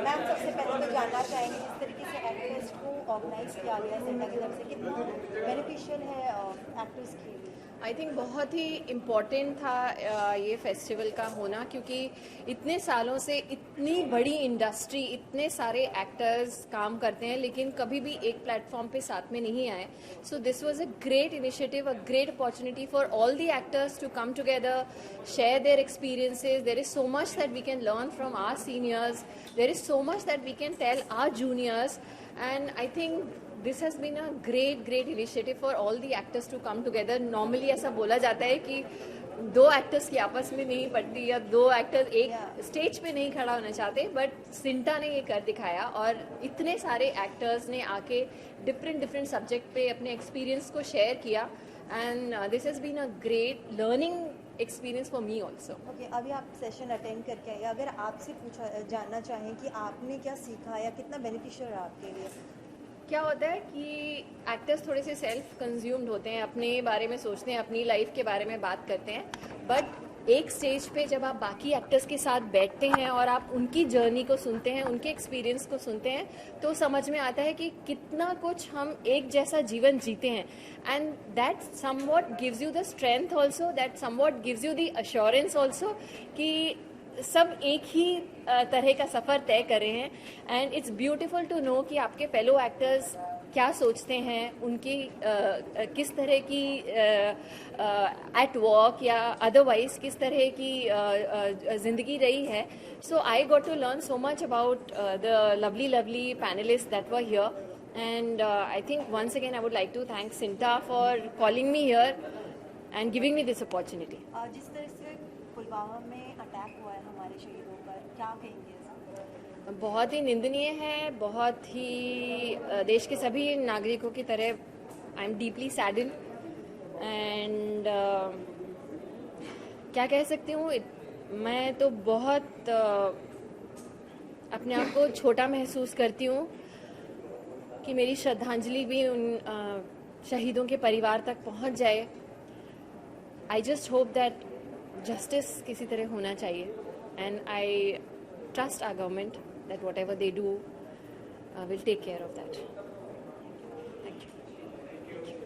मैम, सबसे पहले तो जानना चाहेंगे जिस तरीके से एक्टर्स को ऑर्गेनाइज किया गया सेंटा की तरफ से, कितना बेनिफिशियल है एक्टर्स के लिए? आई थिंक बहुत ही इम्पॉर्टेंट था ये फेस्टिवल का होना, क्योंकि इतने सालों से इतनी बड़ी इंडस्ट्री, इतने सारे एक्टर्स काम करते हैं लेकिन कभी भी एक प्लेटफॉर्म पे साथ में नहीं आए. So this was a great initiative, a great opportunity for all the actors to come together, share their experiences. There is so much that we can learn from our seniors, there is so much that we can tell our juniors, and I think this has been a great initiative for all the actors to come together. Normally ऐसा बोला जाता है कि 2 actors की आपस में नहीं पड़ती या 2 एक्टर्स एक स्टेज पे नहीं खड़ा होना चाहते, बट सिंटा ने ये कर दिखाया और इतने सारे एक्टर्स ने आके डिफरेंट सब्जेक्ट पे अपने एक्सपीरियंस को शेयर किया, and this has been a great learning experience for me also. Okay, अभी आप सेशन अटेंड करके आए, अगर आपसे जानना चाहें कि आपने क्या सीखा या कितना बेनिफिशियल रहा आपके लिए? क्या होता है कि एक्टर्स थोड़े से सेल्फ कंज्यूम्ड होते हैं, अपने बारे में सोचते हैं, अपनी लाइफ के बारे में बात करते हैं, बट एक स्टेज पे जब आप बाकी एक्टर्स के साथ बैठते हैं और आप उनकी जर्नी को सुनते हैं, उनके एक्सपीरियंस को सुनते हैं, तो समझ में आता है कि कितना कुछ हम एक जैसा जीवन जीते हैं. And that somewhat gives you the strength also, that somewhat gives you the assurance also कि सब एक ही तरह का सफ़र तय कर रहे हैं. And it's beautiful to know कि आपके फेलो एक्टर्स क्या सोचते हैं, उनकी किस तरह की एट वर्क या अदरवाइज किस तरह की ज़िंदगी रही है. So I got to learn so much about the lovely panelist that were here. And I think once again I would like to thank Sinta for calling me here and giving me this opportunity. जिस तरह से पुलवामा में attack हुआ है हमारे शहीदों पर, क्या कहेंगे इसमें? बहुत ही निंदनीय है, बहुत ही देश के सभी नागरिकों की तरह I am deeply saddened. And क्या कह सकती हूँ, मैं तो बहुत अपने आप को छोटा महसूस करती हूँ कि मेरी श्रद्धांजलि भी उन शहीदों के परिवार तक पहुंच जाए. I just hope that justice किसी तरह होना चाहिए. And I trust our government that whatever they do will take care of that.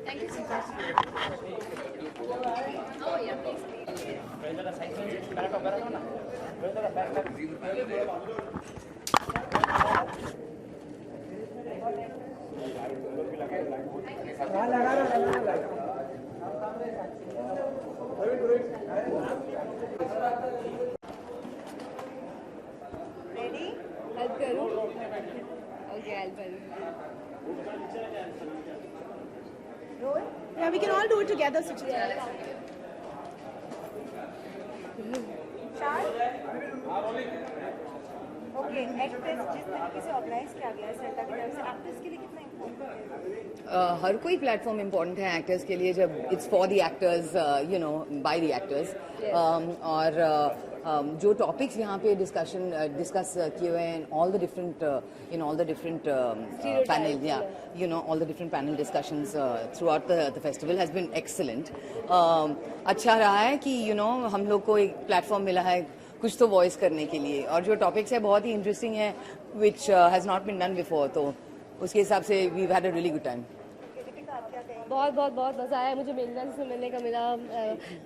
Thank you so ready? Help करूँ? ओके, हेल्प करूँ. Role? Yeah, we can all do it together. So okay, act fest जिस तरीके से organise किया गया है Santa की तरफ से, एक्टर्स के लिए कितना इम्पोर्टेंट है? हर कोई प्लेटफॉर्म इम्पोर्टेंट है एक्टर्स के लिए, जब it's for the actors, you know, bye the actors. और जो टॉपिक्स यहाँ पे डिस्कस किए हुए हैं, ऑल द डिफरेंट पैनल, या you know, all the different panel discussions through out the festival has been excellent. अच्छा रहा है कि यू नो हम लोग को एक प्लेटफॉर्म मिला है कुछ तो वॉइस करने के लिए, और जो टॉपिक्स है बहुत ही इंटरेस्टिंग है, which has not been done before. तो उसके हिसाब से we had a really good time. बहुत मज़ा आया. मुझे मेघना से मिलने का मिला,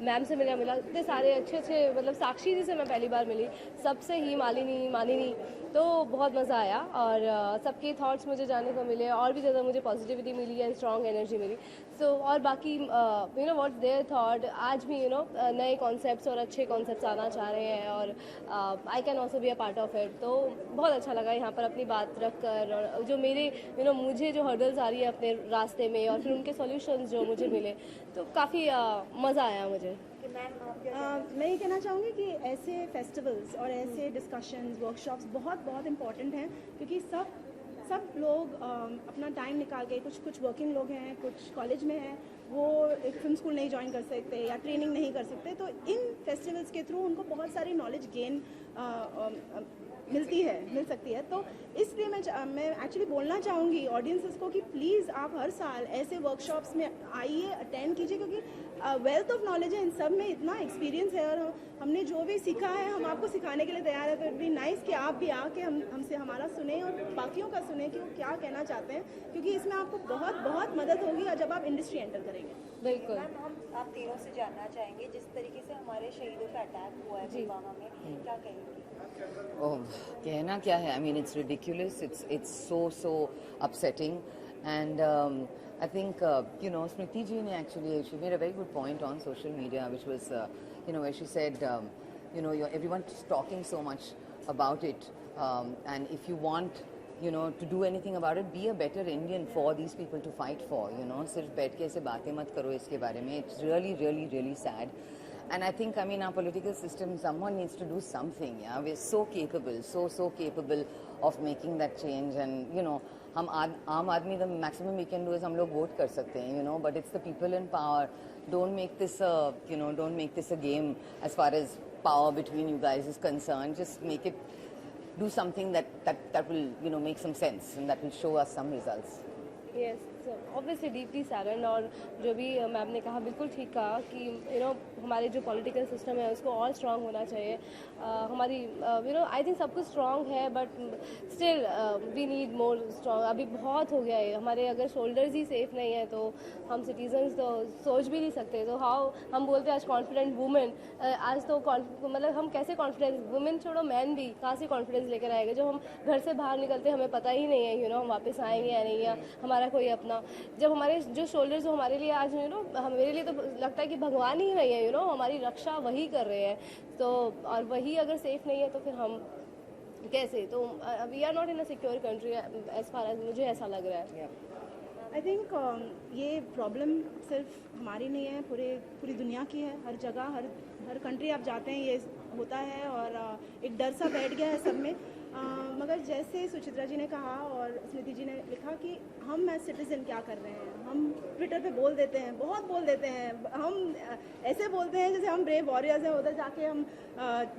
मैम से मिलने मिला, इतने सारे अच्छे मतलब साक्षी जी से मैं पहली बार मिली, सबसे ही मालिनी, तो बहुत मज़ा आया. और सबके थॉट्स मुझे जानने को मिले, और भी ज़्यादा मुझे पॉजिटिविटी मिली है, स्ट्रॉन्ग एनर्जी मिली. सो और बाकी you know what there thought, आज भी यू नो नए कॉन्सेप्ट्स और अच्छे कॉन्सेप्ट्स आना चाह रहे हैं, और I can also be a part of it. तो बहुत अच्छा लगा यहाँ पर अपनी बात रख कर, और जो मेरे यू नो मुझे जो हर्डल्स आ रही है अपने रास्ते में, और फिर उनके सॉल्यूशंस जो मुझे मिले, तो काफ़ी मज़ा आया मुझे. मैं ये कहना चाहूँगी कि ऐसे फेस्टिवल्स और ऐसे डिस्कशंस, वर्कशॉप्स बहुत इम्पॉर्टेंट हैं, क्योंकि सब लोग अपना टाइम निकाल के, कुछ वर्किंग लोग हैं, कुछ कॉलेज में हैं, वो एक फिल्म स्कूल नहीं ज्वाइन कर सकते या ट्रेनिंग नहीं कर सकते, तो इन फेस्टिवल्स के थ्रू उनको बहुत सारी नॉलेज गेन मिल सकती है. तो इसलिए मैं एक्चुअली बोलना चाहूँगी ऑडियंसेस को कि प्लीज़ आप हर साल ऐसे वर्कशॉप्स में आइए, अटेंड कीजिए, क्योंकि वेल्थ ऑफ नॉलेज है इन सब में, इतना एक्सपीरियंस है, और हमने जो भी सीखा है हम आपको सिखाने के लिए तैयार है. तो इट बी नाइस कि आप भी आके हमसे हमारा सुने और बाकियों का सुने कि वो क्या कहना चाहते हैं, क्योंकि इसमें आपको बहुत मदद होगी जब आप इंडस्ट्री एंटर करेंगे. बिल्कुल. हम आप तीनों से जानना चाहेंगे, जिस तरीके से हमारे शहीदों का अटैक हुआ है पुलवामा में, क्या कहेंगे? कहना क्या है, I mean it's ridiculous, it's so upsetting, and I think you know, Smriti ji ne actually, she made a very good point on social media, which was you know, where she said you know, everyone's talking so much about it, and if you want you know to do anything about it, be a better Indian for these people to fight for, you know. सिर्फ बैठ के ऐसे बातें मत करो इसके बारे में. It's really sad. And I think, I mean, our political system, someone needs to do something. Yeah, we're so capable, so capable of making that change. And you know, हम आम आदमी, the maximum we can do is हम लोग vote कर सकते हैं, you know. But it's the people in power. Don't make this you know, don't make this a game as far as power between you guys is concerned. Just make it, do something that will you know make some sense and that will show us some results. Yes. Obviously deeply saddened. और जो भी ma'am ने कहा बिल्कुल ठीक कहा कि हमारे जो पॉलिटिकल सिस्टम है उसको और स्ट्रांग होना चाहिए। हमारी आई थिंक सब कुछ स्ट्रांग है but still we need more strong. अभी बहुत हो गया है, हमारे अगर शोल्डर्स ही सेफ नहीं है तो हम सिटीजन्स तो सोच भी नहीं सकते। तो हाउ हम बोलते हैं आज कॉन्फिडेंट वुमेन, आज तो मतलब हम कैसे कॉन्फिडेंस, वुमेन छोड़ो मैन भी कहाँ से कॉन्फिडेंस लेकर आएगा जब हम घर से बाहर निकलते हमें पता ही नहीं है हम वापस आएंगे या नहीं, या हमारा कोई अपना, जब हमारे जो शोल्डर्स जो हमारे लिए आज मेरे लिए तो लगता है कि भगवान ही नहीं है हमारी रक्षा वही कर रहे हैं। तो और वही अगर सेफ नहीं है तो फिर हम कैसे, तो we are not in a secure country as far as मुझे ऐसा लग रहा है। आई थिंक ये प्रॉब्लम सिर्फ हमारी नहीं है, पूरी दुनिया की है। हर जगह हर कंट्री आप जाते हैं ये होता है और एक डर सा बैठ गया है सब में। मगर जैसे सुचित्रा जी ने कहा और स्मृति जी ने लिखा कि हम एज सिटीज़न क्या कर रहे हैं, हम ट्विटर पे बोल देते हैं, बहुत बोल देते हैं, हम ऐसे बोलते हैं जैसे हम ब्रेव वॉरियर्स हैं, उधर जाके हम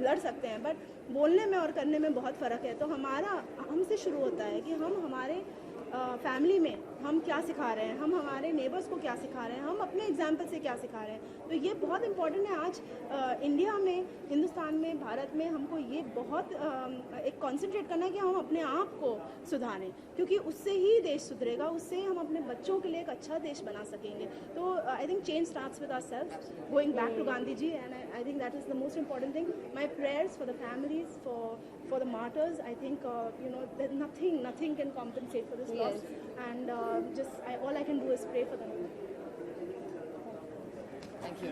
लड़ सकते हैं, बट बोलने में और करने में बहुत फ़र्क है। तो हमसे शुरू होता है कि हम हमारे फैमिली में हम क्या सिखा रहे हैं, हम हमारे नेबर्स को क्या सिखा रहे हैं, हम अपने एग्जाम्पल से क्या सिखा रहे हैं। तो ये बहुत इम्पॉर्टेंट है आज इंडिया में, हिंदुस्तान में, भारत में हमको ये बहुत एक कॉन्सेंट्रेट करना है कि हम अपने आप को सुधारें, क्योंकि उससे ही देश सुधरेगा, उससे हम अपने बच्चों के लिए एक अच्छा देश बना सकेंगे। तो I think change starts with ourselves, going back to Gandhi ji, and I think that is the most important thing. My prayers for the families, for the martyrs. I think that nothing can compensate for this loss, and all I can do is pray for them. Thank you.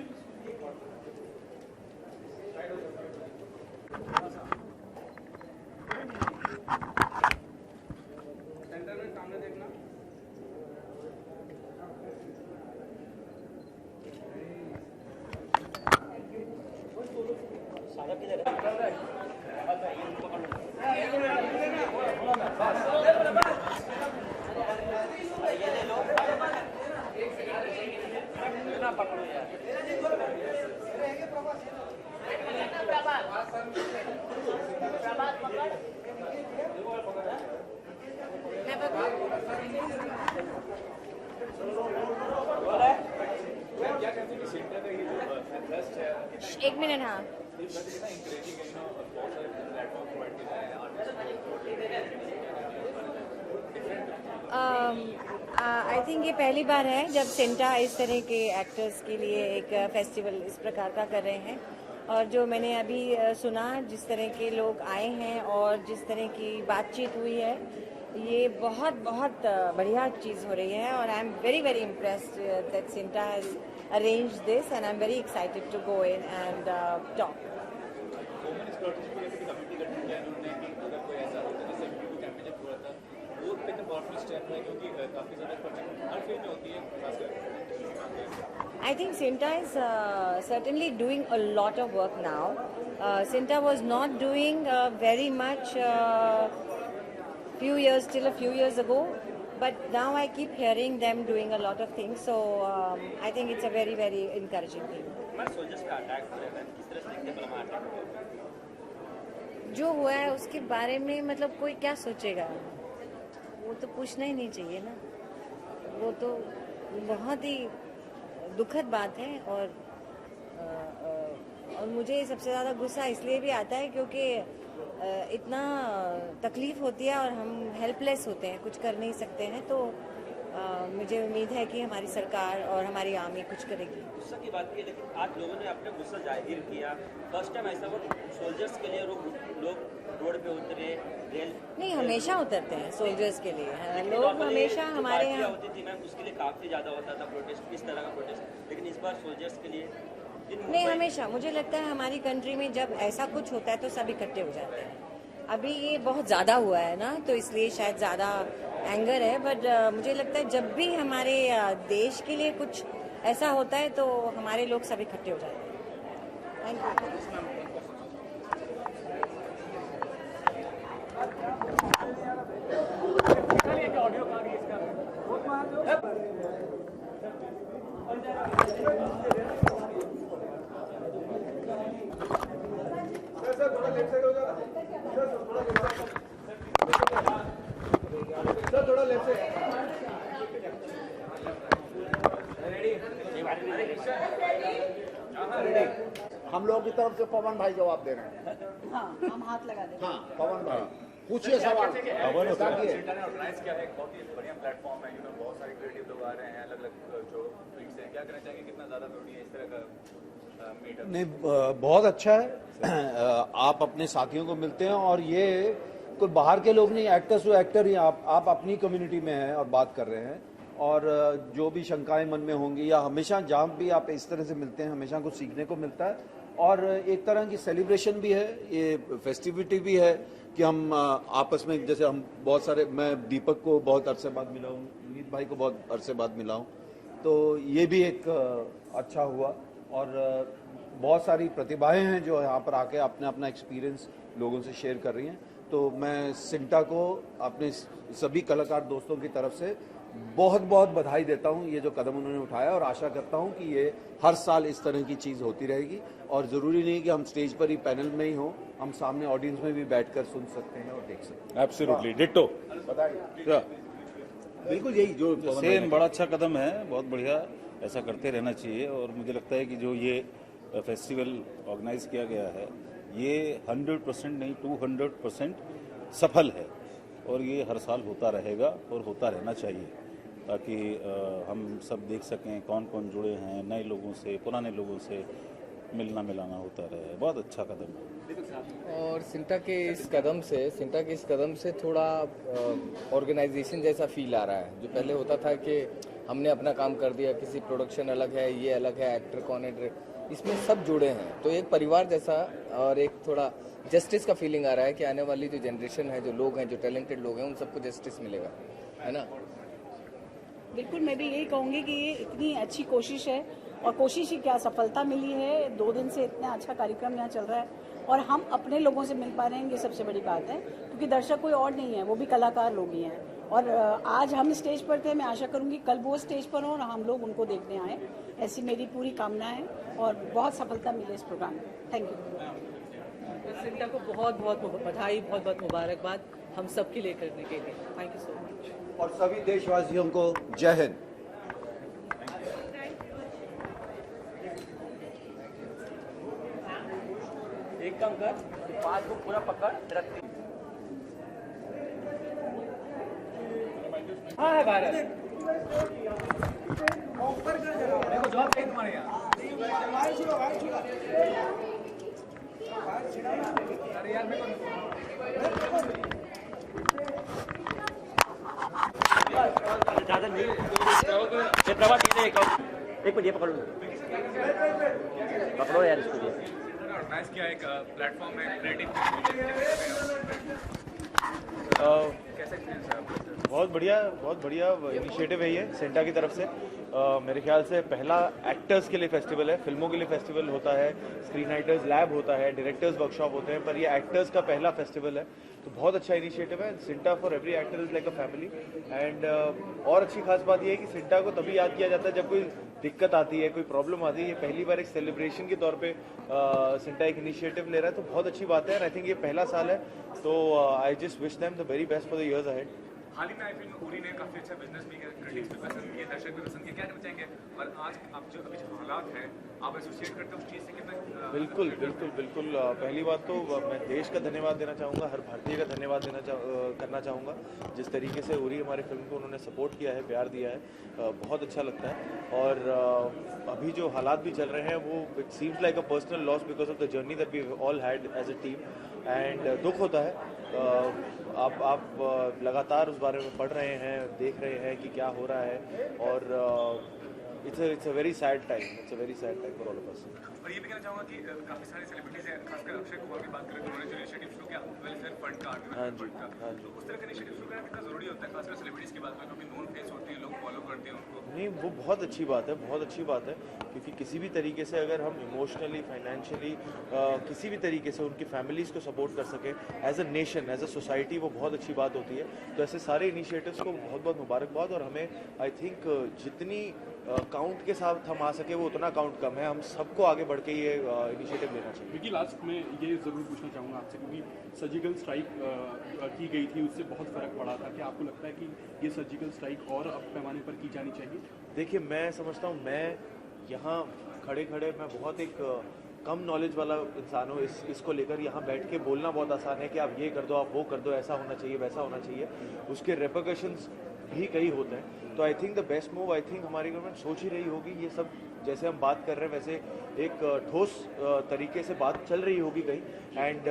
Centre में सामने देखना। सारा किधर है? पकड़ो यार। एक minute. हाँ, आई थिंक ये पहली बार है जब सेंटा इस तरह के एक्टर्स के लिए एक फेस्टिवल इस प्रकार का कर रहे हैं। और जो मैंने अभी सुना, जिस तरह के लोग आए हैं और जिस तरह की बातचीत हुई है, ये बहुत बहुत बढ़िया चीज़ हो रही है। और I am very very impressed that CINTAA has arranged this, and I am very excited to go in and talk. I think Cinta is certainly doing a lot of work now. Cinta was not doing very much till a few years ago, but now I keep hearing them doing a lot of things. So I think it's a very very encouraging thing. जो हुआ है उसके बारे में मतलब कोई क्या सोचेगा, वो तो पूछना ही नहीं चाहिए ना। वो तो बहुत ही दुखद बात है। और मुझे सबसे ज़्यादा गुस्सा इसलिए भी आता है क्योंकि इतना तकलीफ होती है और हम हेल्पलेस होते हैं, कुछ कर नहीं सकते हैं। तो मुझे उम्मीद है कि हमारी सरकार और हमारी आर्मी कुछ करेगी। गुस्सा की बात की, लेकिन आज लोगों ने अपना गुस्सा जाहिर किया। फर्स्ट टाइम ऐसा हुआ सोल्जर्स के लिए लोग रोड पे उतरे। नहीं, हमेशा उतरते हैं सोल्जर्स के लिए, लोग हमेशा हमारे यहाँ होती थी मैम, उसके लिए काफ़ी ज़्यादा होता था प्रोटेस्ट, इस तरह का प्रोटेस्ट। लेकिन इस बार सोल्जर्स के लिए नहीं, हमेशा मुझे लगता है हमारी कंट्री में जब ऐसा कुछ होता है तो सब इकट्ठे हो जाते हैं। अभी ये बहुत ज़्यादा हुआ है ना, तो इसलिए शायद ज़्यादा एंगर है। बट मुझे लगता है जब भी हमारे देश के लिए कुछ ऐसा होता है तो हमारे लोग सब इकट्ठे हो जाते हैं। Thank you. थोड़ा लेफ्ट साइड हम लोगों की तरफ से पवन भाई जवाब दे रहे हैं। हाँ, हम हाथ लगा देंगे। हाँ, पवन भाई पूछिए सवाल। सिंटा ने ऑर्गेनाइज किया है, एक बहुत ही बढ़िया प्लेटफॉर्म है, बहुत सारे क्रिएटिव लोग आ रहे हैं, अलग अलग जो फील्ड से, क्या कहना चाहेंगे, कितना ज़्यादा जरूरी है इस तरह का मीटअप? नहीं, बहुत अच्छा है। आप अपने साथियों को मिलते हैं और ये कोई बाहर के लोग नहीं, एक्टर्स टू एक्टर ही आप अपनी कम्युनिटी में हैं और बात कर रहे हैं, और जो भी शंकाएं मन में होंगी, या हमेशा जहाँ भी आप इस तरह से मिलते हैं हमेशा कुछ सीखने को मिलता है, और एक तरह की सेलिब्रेशन भी है, ये फेस्टिविटी भी है कि हम आपस में, जैसे हम बहुत सारे, मैं दीपक को बहुत अरसे बाद मिला हूँ, नीत भाई को बहुत अरसे बाद मिला हूँ, तो ये भी एक अच्छा हुआ। और बहुत सारी प्रतिभाएं हैं जो यहाँ पर आके अपना अपना एक्सपीरियंस लोगों से शेयर कर रही हैं। तो मैं सिंटा को अपने सभी कलाकार दोस्तों की तरफ से बहुत बहुत बधाई देता हूँ, ये जो कदम उन्होंने उठाया, और आशा करता हूँ कि ये हर साल इस तरह की चीज़ होती रहेगी। और ज़रूरी नहीं कि हम स्टेज पर ही पैनल में ही हों, हम सामने ऑडियंस में भी बैठकर सुन सकते हैं और देख सकते हैं। एब्सोल्युटली डिट्टो, बिल्कुल यही जो सेम, बड़ा अच्छा कदम है, बहुत बढ़िया, ऐसा करते रहना चाहिए। और मुझे लगता है कि जो ये फेस्टिवल ऑर्गेनाइज किया गया है ये 100% नहीं 200% सफल है, और ये हर साल होता रहेगा और होता रहना चाहिए, ताकि हम सब देख सकें कौन कौन जुड़े हैं, नए लोगों से, पुराने लोगों से मिलना मिलाना होता रहे। बहुत अच्छा कदम है। और सिंटा के इस कदम से थोड़ा ऑर्गेनाइजेशन जैसा फील आ रहा है। जो पहले होता था कि हमने अपना काम कर दिया, किसी प्रोडक्शन अलग है, ये अलग है, एक्टर कौन है, इसमें सब जुड़े हैं, तो एक परिवार जैसा, और एक थोड़ा जस्टिस का फीलिंग आ रहा है कि आने वाली जो जनरेशन है, जो लोग हैं, जो टैलेंटेड लोग हैं, उन सबको जस्टिस मिलेगा, है ना। बिल्कुल, मैं भी यही कहूँगी कि ये इतनी अच्छी कोशिश है, और कोशिश ही क्या, सफलता मिली है। 2 दिन से इतना अच्छा कार्यक्रम यहाँ चल रहा है और हम अपने लोगों से मिल पा रहे हैं, ये सबसे बड़ी बात है, क्योंकि दर्शक कोई और नहीं है, वो भी कलाकार लोग ही हैं। और आज हम स्टेज पर थे, मैं आशा करूंगी कल वो स्टेज पर हों और हम लोग उनको देखने आए, ऐसी मेरी पूरी कामना है, और बहुत सफलता मिले इस प्रोग्राम में। Thank you. सिंटा को बहुत बहुत बधाई, बहुत बहुत मुबारकबाद हम सबके लिए करने के लिए। Thank you so much. और सभी देशवासियों को जय हिंद। एक काम कर, 5 को पूरा पकड़, रख। हाँ है भारत, देखो जवाब सही तुम्हारे यहाँ। अरे यार मेरे ज़्यादा नहीं, ये प्रभा टीचर एक मिनट, ये पकड़ो यार इसको। ऑर्गेनाइज किया एक प्लेटफॉर्म है क्रिएटिव, कैसे एक्सपीरियंस है आपका? बहुत बढ़िया इनिशिएटिव है ये सिंटा की तरफ से। मेरे ख्याल से पहला एक्टर्स के लिए फेस्टिवल है, फिल्मों के लिए फेस्टिवल होता है, स्क्रीन राइटर्स लैब होता है, डायरेक्टर्स वर्कशॉप होते हैं, पर ये एक्टर्स का पहला फेस्टिवल है, तो बहुत अच्छा इनिशिएटिव है। CINTAA for every actor is like a family. And और अच्छी खास बात ये है कि सिंटा को तभी याद किया जाता है जब कोई दिक्कत आती है, कोई प्रॉब्लम आती है। ये पहली बार एक सेलिब्रेशन के तौर पे सिंटा एक इनिशिएटिव ले रहा है, तो बहुत अच्छी बात है। एंड आई थिंक ये पहला साल है, तो I just wish them the very best for the years ahead. हाल ही में आई फिल्म उरी ने काफी अच्छा बिजनेस भी किया, क्रिटिक्स भी पसंद किए, दर्शक भी पसंद किए, क्या कहना चाहेंगे? और आज आप जो अभी जो हालात हैं, आप एसोसिएट करते हो उस चीज़ से कितना? बिल्कुल। पहली बात तो मैं देश का धन्यवाद देना चाहूँगा, हर भारतीय का धन्यवाद करना चाहूँगा, जिस तरीके से उरी हमारे फिल्म को उन्होंने सपोर्ट किया है, प्यार दिया है, बहुत अच्छा लगता है। और अभी जो हालात भी चल रहे हैं वो it seems like a personal loss because of the journey that we all had as a team, and दुख होता है। आप लगातार उस बारे में पढ़ रहे हैं, देख रहे हैं कि क्या हो रहा है, और it's a very sad time for all of us. और ये भी कहना चाहूँगा कि काफ़ी सारे सेलिब्रिटीज हैं, खासकर अक्षय कुमार की बात करें तो उन्होंने जो इनिशिएटिव शुरू किया वेलफेयर फंड का, तो उस तरह का इनिशिएटिव शुरू करना कितना ज़रूरी होता है, खासकर सेलिब्रिटीज की बात करें, क्योंकि नोन फेस होती है, लोग फॉलो करते हैं उनको। नहीं, वो बहुत अच्छी बात है, क्योंकि किसी भी तरीके से अगर हम इमोशनली, फाइनेंशियली, किसी भी तरीके से उनकी फैमिलीज़ को सपोर्ट कर सकें as a nation, as a society, वो बहुत अच्छी बात होती है। तो ऐसे सारे इनिशिएटिव्स को बहुत बहुत मुबारकबाद, और हमें आई थिंक जितनी काउंट के साथ हम आ सके वो उतना काउंट कम है, हम सबको आगे बढ़ के ये इनिशिएटिव लेना चाहिए। क्योंकि लास्ट में ये ज़रूर पूछना चाहूँगा आपसे, क्योंकि सर्जिकल स्ट्राइक की गई थी, उससे बहुत फ़र्क पड़ा था, क्या आपको लगता है कि ये सर्जिकल स्ट्राइक और अब पैमाने पर की जानी चाहिए? देखिए, मैं समझता हूँ, मैं यहाँ खड़े खड़े मैं बहुत एक कम नॉलेज वाला इंसान हूँ, इसको लेकर यहाँ बैठ के बोलना बहुत आसान है कि आप ये कर दो, आप वो कर दो, ऐसा होना चाहिए, वैसा होना चाहिए, उसके रेपरकशंस भी कई होते हैं। तो I think the best move, I think हमारी गवर्नमेंट सोच ही रही होगी, ये सब जैसे हम बात कर रहे हैं वैसे एक ठोस तरीके से बात चल रही होगी कहीं, एंड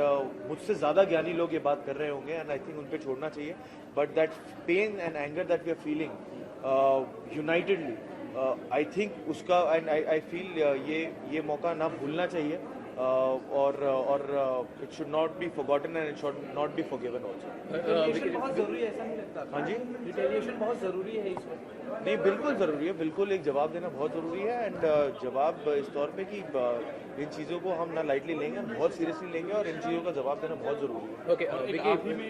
मुझसे ज़्यादा ज्ञानी लोग ये बात कर रहे होंगे, एंड आई थिंक उन पर छोड़ना चाहिए। But that pain and anger that we are feeling unitedly, I think उसका, एंड आई फील ये मौका ना भूलना चाहिए, और it should not be forgotten and it should not be forgiven also. बहुत जरूरी है, ऐसा नहीं लगता? हाँ जी, रिटेलिएशन बहुत जरूरी है इस वक्त? नहीं, बिल्कुल ज़रूरी है, बिल्कुल एक जवाब देना बहुत ज़रूरी है, एंड जवाब इस तौर पे कि इन चीज़ों को हम ना लाइटली लेंगे, हम बहुत सीरियसली लेंगे, और इन चीज़ों का जवाब देना बहुत ज़रूरी है। ओके, आखिरी में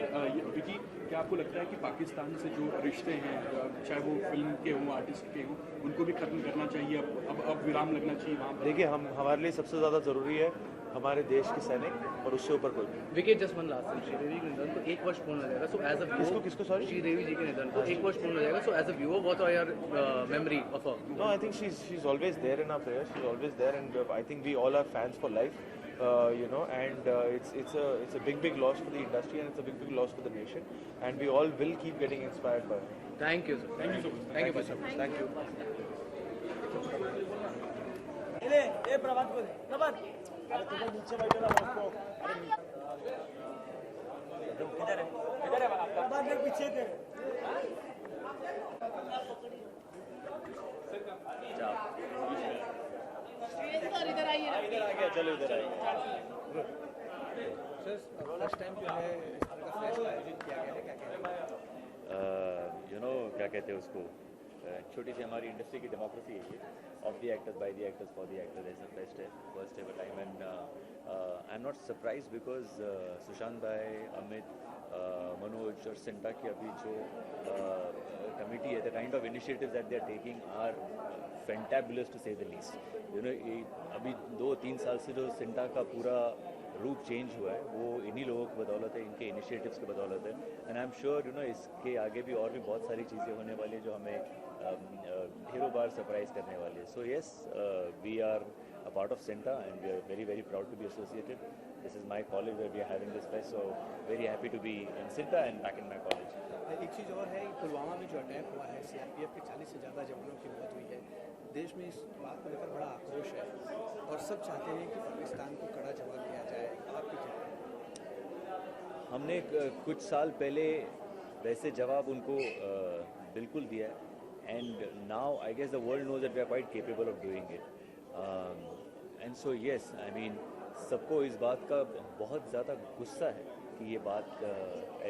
विकी, क्या आपको लगता है कि पाकिस्तान से जो रिश्ते हैं, चाहे वो फिल्म के हों, आर्टिस्ट के हों, उनको भी खत्म करना चाहिए, अब विराम लगना चाहिए वहाँ पर? देखिए, हमारे लिए सबसे ज़्यादा ज़रूरी है हमारे देश के सैनिक, और उससे ऊपर कोई नहीं। Vicky, just one last, Sridevi के निधन को 1 वर्ष पूर्ण हो जाएगा, सो एज अ किसको सॉरी? श्रीदेवी जी के निधन को 1 वर्ष पूर्ण हो जाएगा, so as a viewer what are your memory of her? No, I think she's always there in our prayers. She's always there, and I think we all are fans for life. And it's a big loss for the industry, and it's a big loss for the nation, and we all will keep getting inspired by her. Thank you, sir. Thank you so much. Thank you so much. Thank you. नीचे बैठे ना उसको, किधर है प्रभात, पीछे थे। इधर आइए ना, इधर आ गया, चलो इधर आइए। फर्स्ट टाइम जो है इस तरह का फ्लैश आयोजित किया गया है, क्या कहते हैं? क्या कहते हैं उसको, छोटी सी हमारी इंडस्ट्री की डेमोक्रेसी है ये, of the actors, by the actors, for the actors, ऐसा first ever time, and I am not surprise because Sushant भाई, अमित, मनोज और सिंटा की अभी जो कमिटी है, the kind of initiatives that they are taking are fantabulous to say the least. अभी 2-3 साल से जो सिंटा का पूरा रूप चेंज हुआ है वो इन्हीं लोगों की बदौलत है, इनके इनिशिएटिव्स की बदौलत है, एंड आई एम श्योर इसके आगे भी और भी बहुत सारी चीज़ें होने वाली है जो हमें ढेरों बार सरप्राइज करने वाली है। So yes, we are a part of Sinta, and we are very very proud to be associated. This is my college where we are having this fest, so very happy to be in Sinta and back in my college. एक चीज़ और है, पुलवामा में जो attack हुआ है, CRPF के 40 से ज़्यादा जवानों की मौत हुई है, देश में इस बात को लेकर बड़ा आक्रोश है, और सब चाहते हैं कि पाकिस्तान को कड़ा जवाब दिया जाए। आपकी क्या? हमने कुछ साल पहले वैसे जवाब उनको बिल्कुल दिया है, and now I guess the world knows that we are quite capable of doing it, and so yes, I mean सबको इस बात का बहुत ज़्यादा गुस्सा है कि ये बात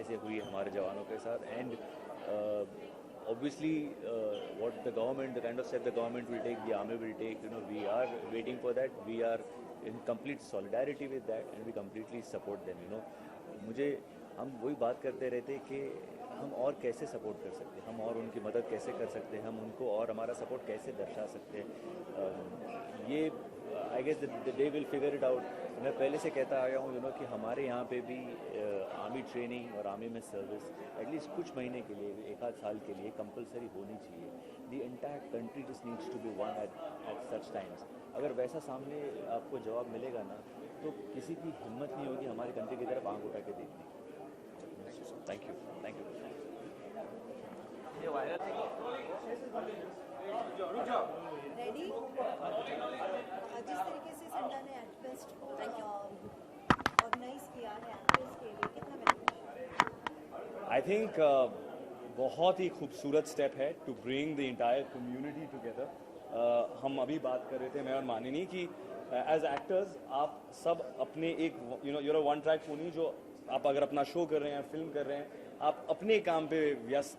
ऐसे हुई हमारे जवानों के साथ, and obviously what the government, the kind of step the government will take, the army will take, we are waiting for that, we are in complete solidarity with that, and we completely support them, हम वही बात करते रहते कि हम और कैसे support कर सकते हैं, हम और उनकी मदद कैसे कर सकते हैं, हम उनको और हमारा सपोर्ट कैसे दर्शा सकते हैं। ये I guess the day will figure it out. मैं पहले से कहता आया हूँ कि हमारे यहाँ पे भी आर्मी ट्रेनिंग और आर्मी में सर्विस एटलीस्ट कुछ महीने के लिए, 1-8 साल के लिए कंपलसरी होनी चाहिए। The entire country just needs to be one at such times. अगर वैसा सामने आपको जवाब मिलेगा ना, तो किसी की हिम्मत नहीं होगी हमारी कंट्री की तरफ आंख उठा के देखने की। Thank you, thank you. Ready? जिस तरीके से सिंटा ने एक्टफेस्ट ऑर्गेनाइज किया है एक्टर्स के लिए, कितना बेनिफिशियल? आई थिंक बहुत ही खूबसूरत स्टेप है to bring the entire community together. हम अभी बात कर रहे थे मैं और मानिनी कि एज एक्टर्स आप सब अपने एक यूर वन ट्रैक पोनी, जो आप अगर अपना शो कर रहे हैं, फिल्म कर रहे हैं, आप अपने काम पे व्यस्त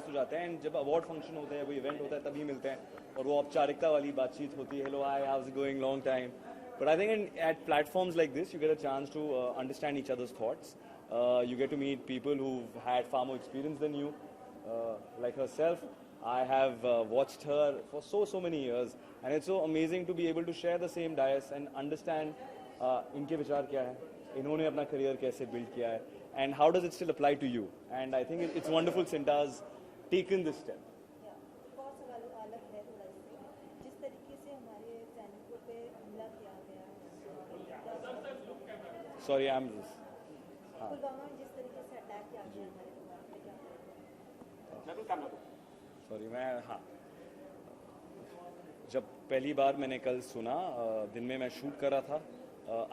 हो जाते हैं, एंड जब अवार्ड फंक्शन होता है, कोई इवेंट होता है, तभी मिलते हैं और वो औपचारिकता वाली बातचीत होती है, hello hi, how is going, long time. But I think at platforms like this you get a chance to understand each others thoughts, you get to meet people who've had far more experience than you, like herself. I have watched her for so many years, and it's so amazing to be able to share the same dais and understand इनके विचार क्या है, इन्होंने अपना career कैसे build किया है, and how does it still apply to you. And I think it's wonderful Sinta's taken this step. बहुत सवाल अलग है थोड़ा सा, जिस तरीके से हमारे सॉरी आई एम पुलवामा में जिस तरीके से अटैक किया गया हमारे सॉरी मैं जब पहली बार मैंने कल सुना दिन में मैं शूट कर रहा था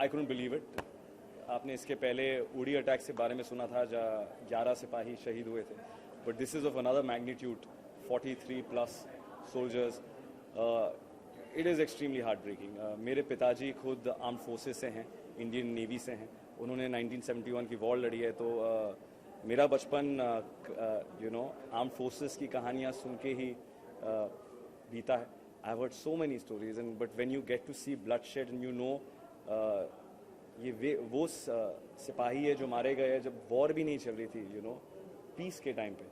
आई कुडंट बिलीव इट। आपने इसके पहले उड़ी अटैक से बारे में सुना था जहाँ 11 सिपाही शहीद हुए थे, but this is of another magnitude, 43+ soldiers. It is extremely heartbreaking. मेरे पिताजी खुद आर्म फोर्सेस से हैं, इंडियन नेवी से हैं, उन्होंने 1971 की वॉर लड़ी है, तो मेरा बचपन आर्म फोर्सेस की कहानियाँ सुन के ही बीता है। I have heard so many stories and but when you get to see bloodshed and you know ये वो सिपाही है जो मारे गए हैं जब वॉर भी नहीं चल रही थी, पीस के टाइम पे।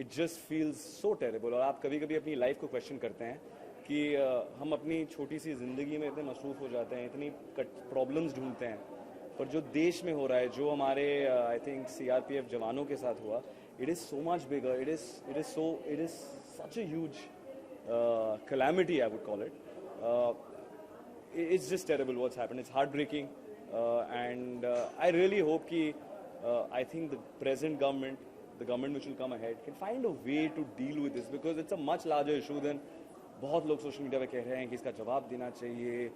It just feels so terrible. और आप कभी कभी अपनी लाइफ को क्वेश्चन करते हैं कि हम अपनी छोटी सी ज़िंदगी में इतने मसरूफ़ हो जाते हैं, इतनी प्रॉब्लम्स ढूंढते हैं, पर जो देश में हो रहा है, जो हमारे आई थिंक CRPF जवानों के साथ हुआ, it is so much bigger, it is such a huge calamity, I would call it. It's just terrible what's happened. It's heartbreaking, and I really hope I think the present government, the government which will come ahead, can find a way to deal with this, because it's a much larger issue than बहुत लोग social media पे कह रहे हैं कि इसका जवाब देना चाहिए,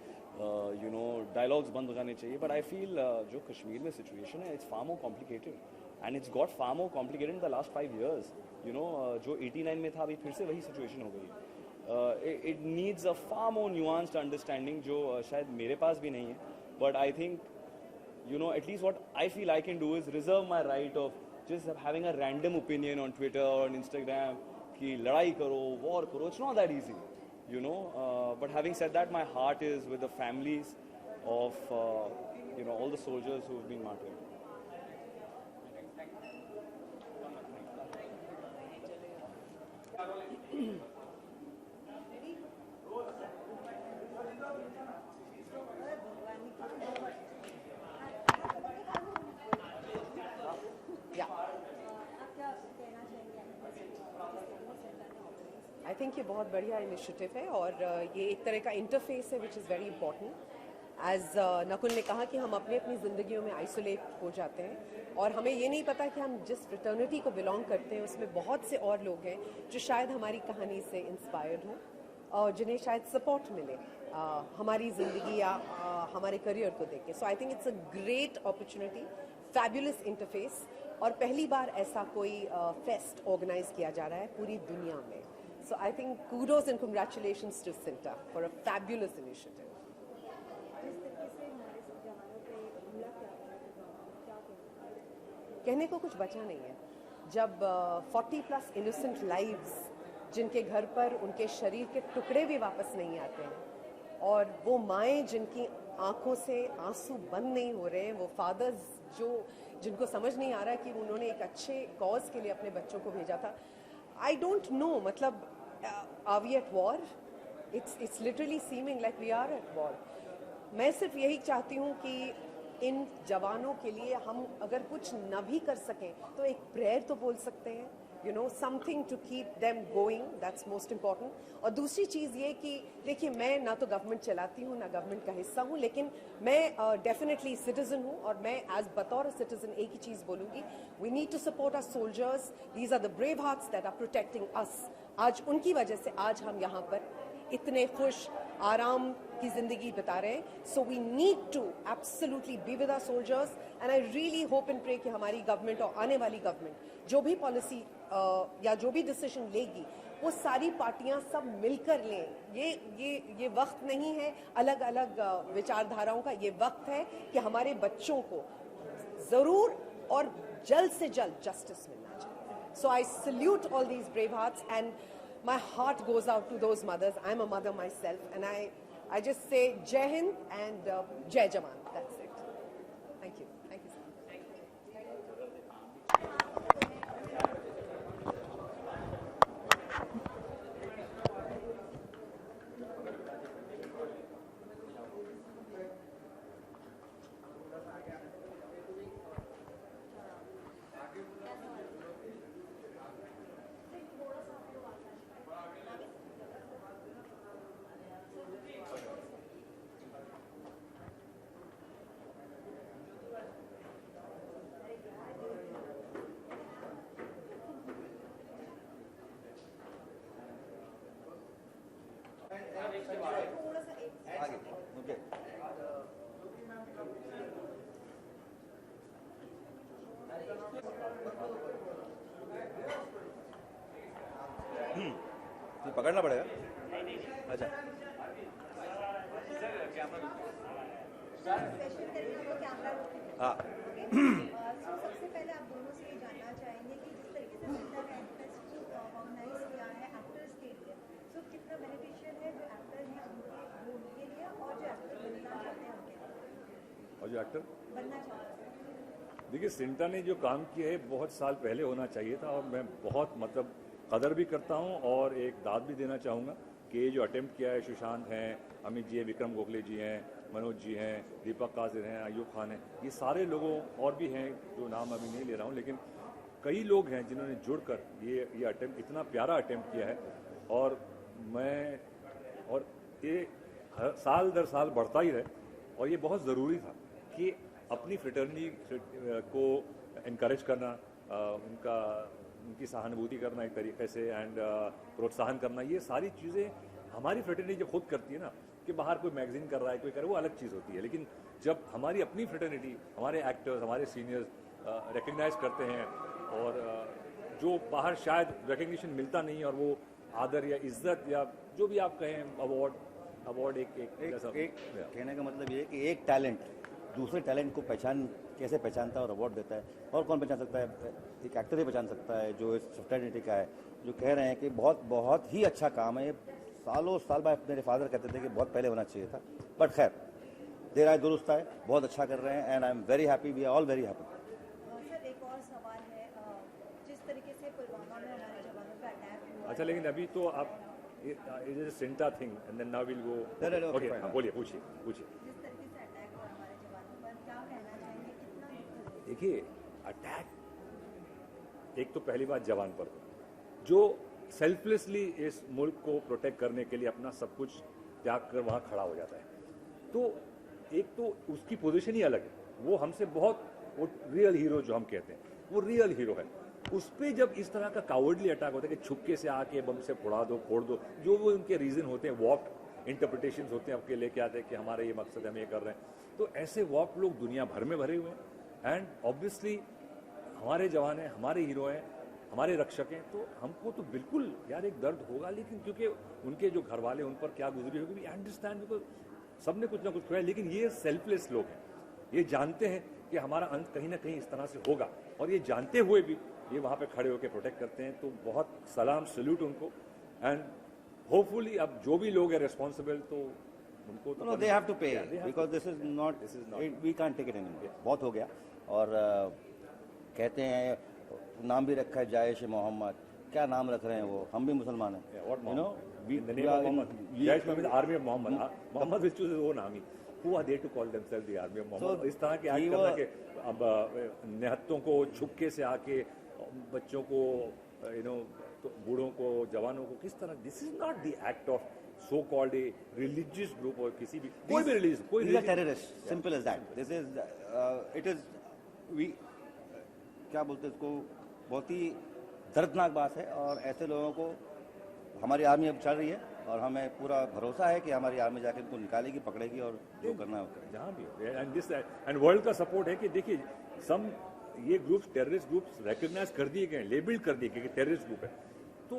डायलॉग्स बंद हो जाने चाहिए, बट आई फील जो कश्मीर में सिचुएशन है, it's far more complicated and it's got far more complicated in the last 5 years. जो 89 में था अभी फिर से वही सिचुएशन हो गई। It needs a far more nuanced understanding, जो शायद मेरे पास भी नहीं है, but I think at least what I feel I can do is reserve my right of just having a random opinion on Twitter or on Instagram कि लड़ाई करो, war करो. It's not that easy, but having said that, my heart is with the families of all the soldiers who have been martyred. I think ये बहुत बढ़िया initiative है और ये एक तरह का इंटरफेस है which is very important. As Nakul ने कहा कि हम अपनी अपनी ज़िंदगियों में आइसोलेट हो जाते हैं और हमें ये नहीं पता कि हम जिस फ्रेटर्निटी को बिलोंग करते हैं उसमें बहुत से और लोग हैं जो शायद हमारी कहानी से इंस्पायर्ड हों और जिन्हें शायद सपोर्ट मिले हमारी ज़िंदगी या हमारे करियर को देख के। So I think it's a great opportunity, fabulous interface, और पहली बार ऐसा कोई फेस्ट ऑर्गेनाइज किया जा रहा है पूरी दुनिया में। So I think kudos and congratulations to Sinta for a fabulous initiative. कहने को कुछ बचा नहीं है जब 40+ innocent lives जिनके घर पर उनके शरीर के टुकड़े भी वापस नहीं आते हैं, और वो माएँ जिनकी आंखों से आंसू बंद नहीं हो रहे हैं, वो फादर्स जिनको समझ नहीं आ रहा है कि उन्होंने एक अच्छे कॉज के लिए अपने बच्चों को भेजा था। I don't know, मतलब are we at war? It's literally seeming like we are at war. मैं सिर्फ यही चाहती हूँ कि इन जवानों के लिए हम अगर कुछ न भी कर सकें तो एक प्रेयर तो बोल सकते हैं, something to keep them going, that's most important. और दूसरी चीज़ ये कि देखिए, मैं ना तो गवर्नमेंट चलाती हूँ ना गवर्नमेंट का हिस्सा हूँ, लेकिन मैं डेफिनेटली सिटीजन हूँ और मैं एज बतौर सिटीजन एक ही चीज़ बोलूँगी, we need to support our soldiers, these are the brave hearts that are protecting us. आज उनकी वजह से आज हम यहाँ पर इतने खुश आराम की ज़िंदगी बिता रहे हैं। So we need to absolutely be with our soldiers and I really hope and pray कि हमारी गवर्नमेंट और आने वाली गवर्नमेंट जो भी पॉलिसी या जो भी डिसीजन लेगी वो सारी पार्टियां सब मिलकर लें। ये वक्त नहीं है अलग अलग विचारधाराओं का, ये वक्त है कि हमारे बच्चों को ज़रूर और जल्द से जल्द जस्टिस मिलना चाहिए। So I salute all these brave hearts and my heart goes out to those mothers. I'm a mother myself, and I just say Jai Hind and Jai Jawan. That's it. Thank you. Thank you, sir. बैठना पड़ेगा। अच्छा हाँ सबसे पहले आप दोनों से ये जानना चाहेंगे कि जिस तरीके से सेंटा का फेस्ट ऑर्गेनाइज किया है एक्टर्स के लिए, सो कितना बेनिफिशियल है जो एक्टर हैं उनके लिए और जो एक्टर बनना चाहते हैं उनके लिए, और जो एक्टर बनना चाहते हैं। देखिए सिंटा ने जो काम किया है बहुत साल पहले होना चाहिए था, और मैं बहुत मतलब कदर भी करता हूं और एक दाद भी देना चाहूँगा कि ये जो अटेम्प्ट किया है, सुशांत हैं, अमित जी हैं, विक्रम गोखले जी हैं, मनोज जी हैं, दीपक कादिर हैं, अयूब खान हैं, ये सारे लोगों और भी हैं जो नाम अभी नहीं ले रहा हूँ, लेकिन कई लोग हैं जिन्होंने जुड़कर ये अटेम्प्ट, इतना प्यारा अटेम्प्ट किया है। और ये साल दर साल बढ़ता ही रहे, और ये बहुत ज़रूरी था कि अपनी फ्रेटर्निटी को इनकरेज करना, उनकी सहानुभूति करना एक तरीके से, एंड प्रोत्साहन करना, ये सारी चीज़ें हमारी फ्रेटर्निटी जब खुद करती है ना, कि बाहर कोई मैगजीन कर रहा है, कोई कर रहा है, वो अलग चीज़ होती है। लेकिन जब हमारी अपनी फ्रेटर्निटी, हमारे एक्टर्स, हमारे सीनियर्स रिकग्नाइज करते हैं, और जो बाहर शायद रिकग्निशन मिलता नहीं है, और वो आदर या इज्जत या जो भी आप कहें, अवार्ड एक कहने का मतलब ये है कि एक टैलेंट दूसरे टैलेंट को कैसे पहचानता है और अवार्ड देता है, और कौन पहचान सकता है? एक एक्टर ही पहचान सकता है जो इस फ्रेटर्निटी का है, जो कह रहे हैं कि बहुत ही अच्छा काम है। ये सालों साल बाद मेरे फादर कहते थे कि बहुत पहले होना चाहिए था, बट खैर देर आए दुरुस्त आए, बहुत अच्छा कर रहे हैं, and I am very happy, we are all very happy. Sir एक और सवाल है, जिस तरीके से पुलवामा में हमारे जवानों पर अटैक हुआ, अच्छा, लेकिन अभी तो आप it is CINTAA thing and then now will go. Okay, बोलिए, पूछिए। जिस तरीके से अटैक हुआ हमारे जवानों पर, क्या कहना चाहेंगे, कितना? देखिए, अटैक एक तो पहली बात जवान पर, जो सेल्फलेसली इस मुल्क को प्रोटेक्ट करने के लिए अपना सब कुछ त्याग कर वहाँ खड़ा हो जाता है, तो एक तो उसकी पोजीशन ही अलग है, वो हमसे बहुत, वो रियल हीरो जो हम कहते हैं, वो रियल हीरो है। उस पर जब इस तरह का कावर्डली अटैक होता है कि छुपके से आके बम से फोड़ दो, जो वो उनके रीजन होते हैं, वॉक इंटरप्रिटेशंस होते हैं, आपके लेके आते हैं कि हमारा ये मकसद है, हम ये कर रहे हैं, तो ऐसे वॉक लोग दुनिया भर में भरे हुए हैं। एंड ऑब्वियसली हमारे जवान हैं, हमारे हीरो हैं, हमारे रक्षक हैं, तो हमको तो बिल्कुल यार एक दर्द होगा, लेकिन क्योंकि उनके जो घर वाले उन पर क्या गुजरी होगी, वी अंडरस्टैंड, बिकॉज सबने कुछ ना कुछ खोया, लेकिन ये सेल्फलेस लोग हैं, ये जानते हैं कि हमारा अंत कहीं ना कहीं इस तरह से होगा, और ये जानते हुए भी ये वहाँ पे खड़े होकर प्रोटेक्ट करते हैं, तो बहुत सलाम, सल्यूट उनको। एंड होपफुली अब जो भी लोग हैं रिस्पॉन्सिबल, तो उनको तो they have to pay, because this is not, we can't take it anymore, बहुत हो गया। और कहते हैं नाम भी रखा है जैश मोहम्मद, क्या नाम रख रहे हैं वो, हम भी मुसलमान हैं, you know, Jaish Mohammed, army of Mohammed which is वो नाम ही, who are they to call themselves the army of Muhammad? इस तरह के एक्ट करना कि अब निहत्तों को छुपके से आके बच्चों को, यू नो, तो बूढ़ों को, जवानों को किस तरह, this is not the act of so called a religious group, और किसी भी कोई भी रिलीजन, कोई terrorist, simple as that. This is it is, we क्या बोलते हैं इसको, बहुत ही दर्दनाक बात है, और ऐसे लोगों को हमारी आर्मी अब चल रही है, और हमें पूरा भरोसा है कि हमारी आर्मी जाकर इनको निकालेगी, पकड़ेगी, और जो करना है जहाँ भी। एंड वर्ल्ड का सपोर्ट है कि देखिए ये ग्रुप्स, टेररिस्ट ग्रुप्स रिकग्नाइज कर दिए गए, लेबल्ड कर दिए गए कि टेररिस्ट ग्रुप है, तो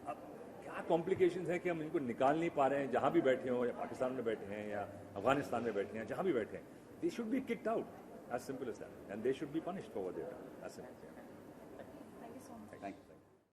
अब क्या कॉम्प्लिकेशंस है कि हम इनको निकाल नहीं पा रहे हैं, जहाँ भी बैठे हों, या पाकिस्तान में बैठे हैं या अफगानिस्तान में बैठे हैं, जहाँ भी बैठे हैं, they should be kicked out, as simple as that, and they should be punished for what they have done, as simple.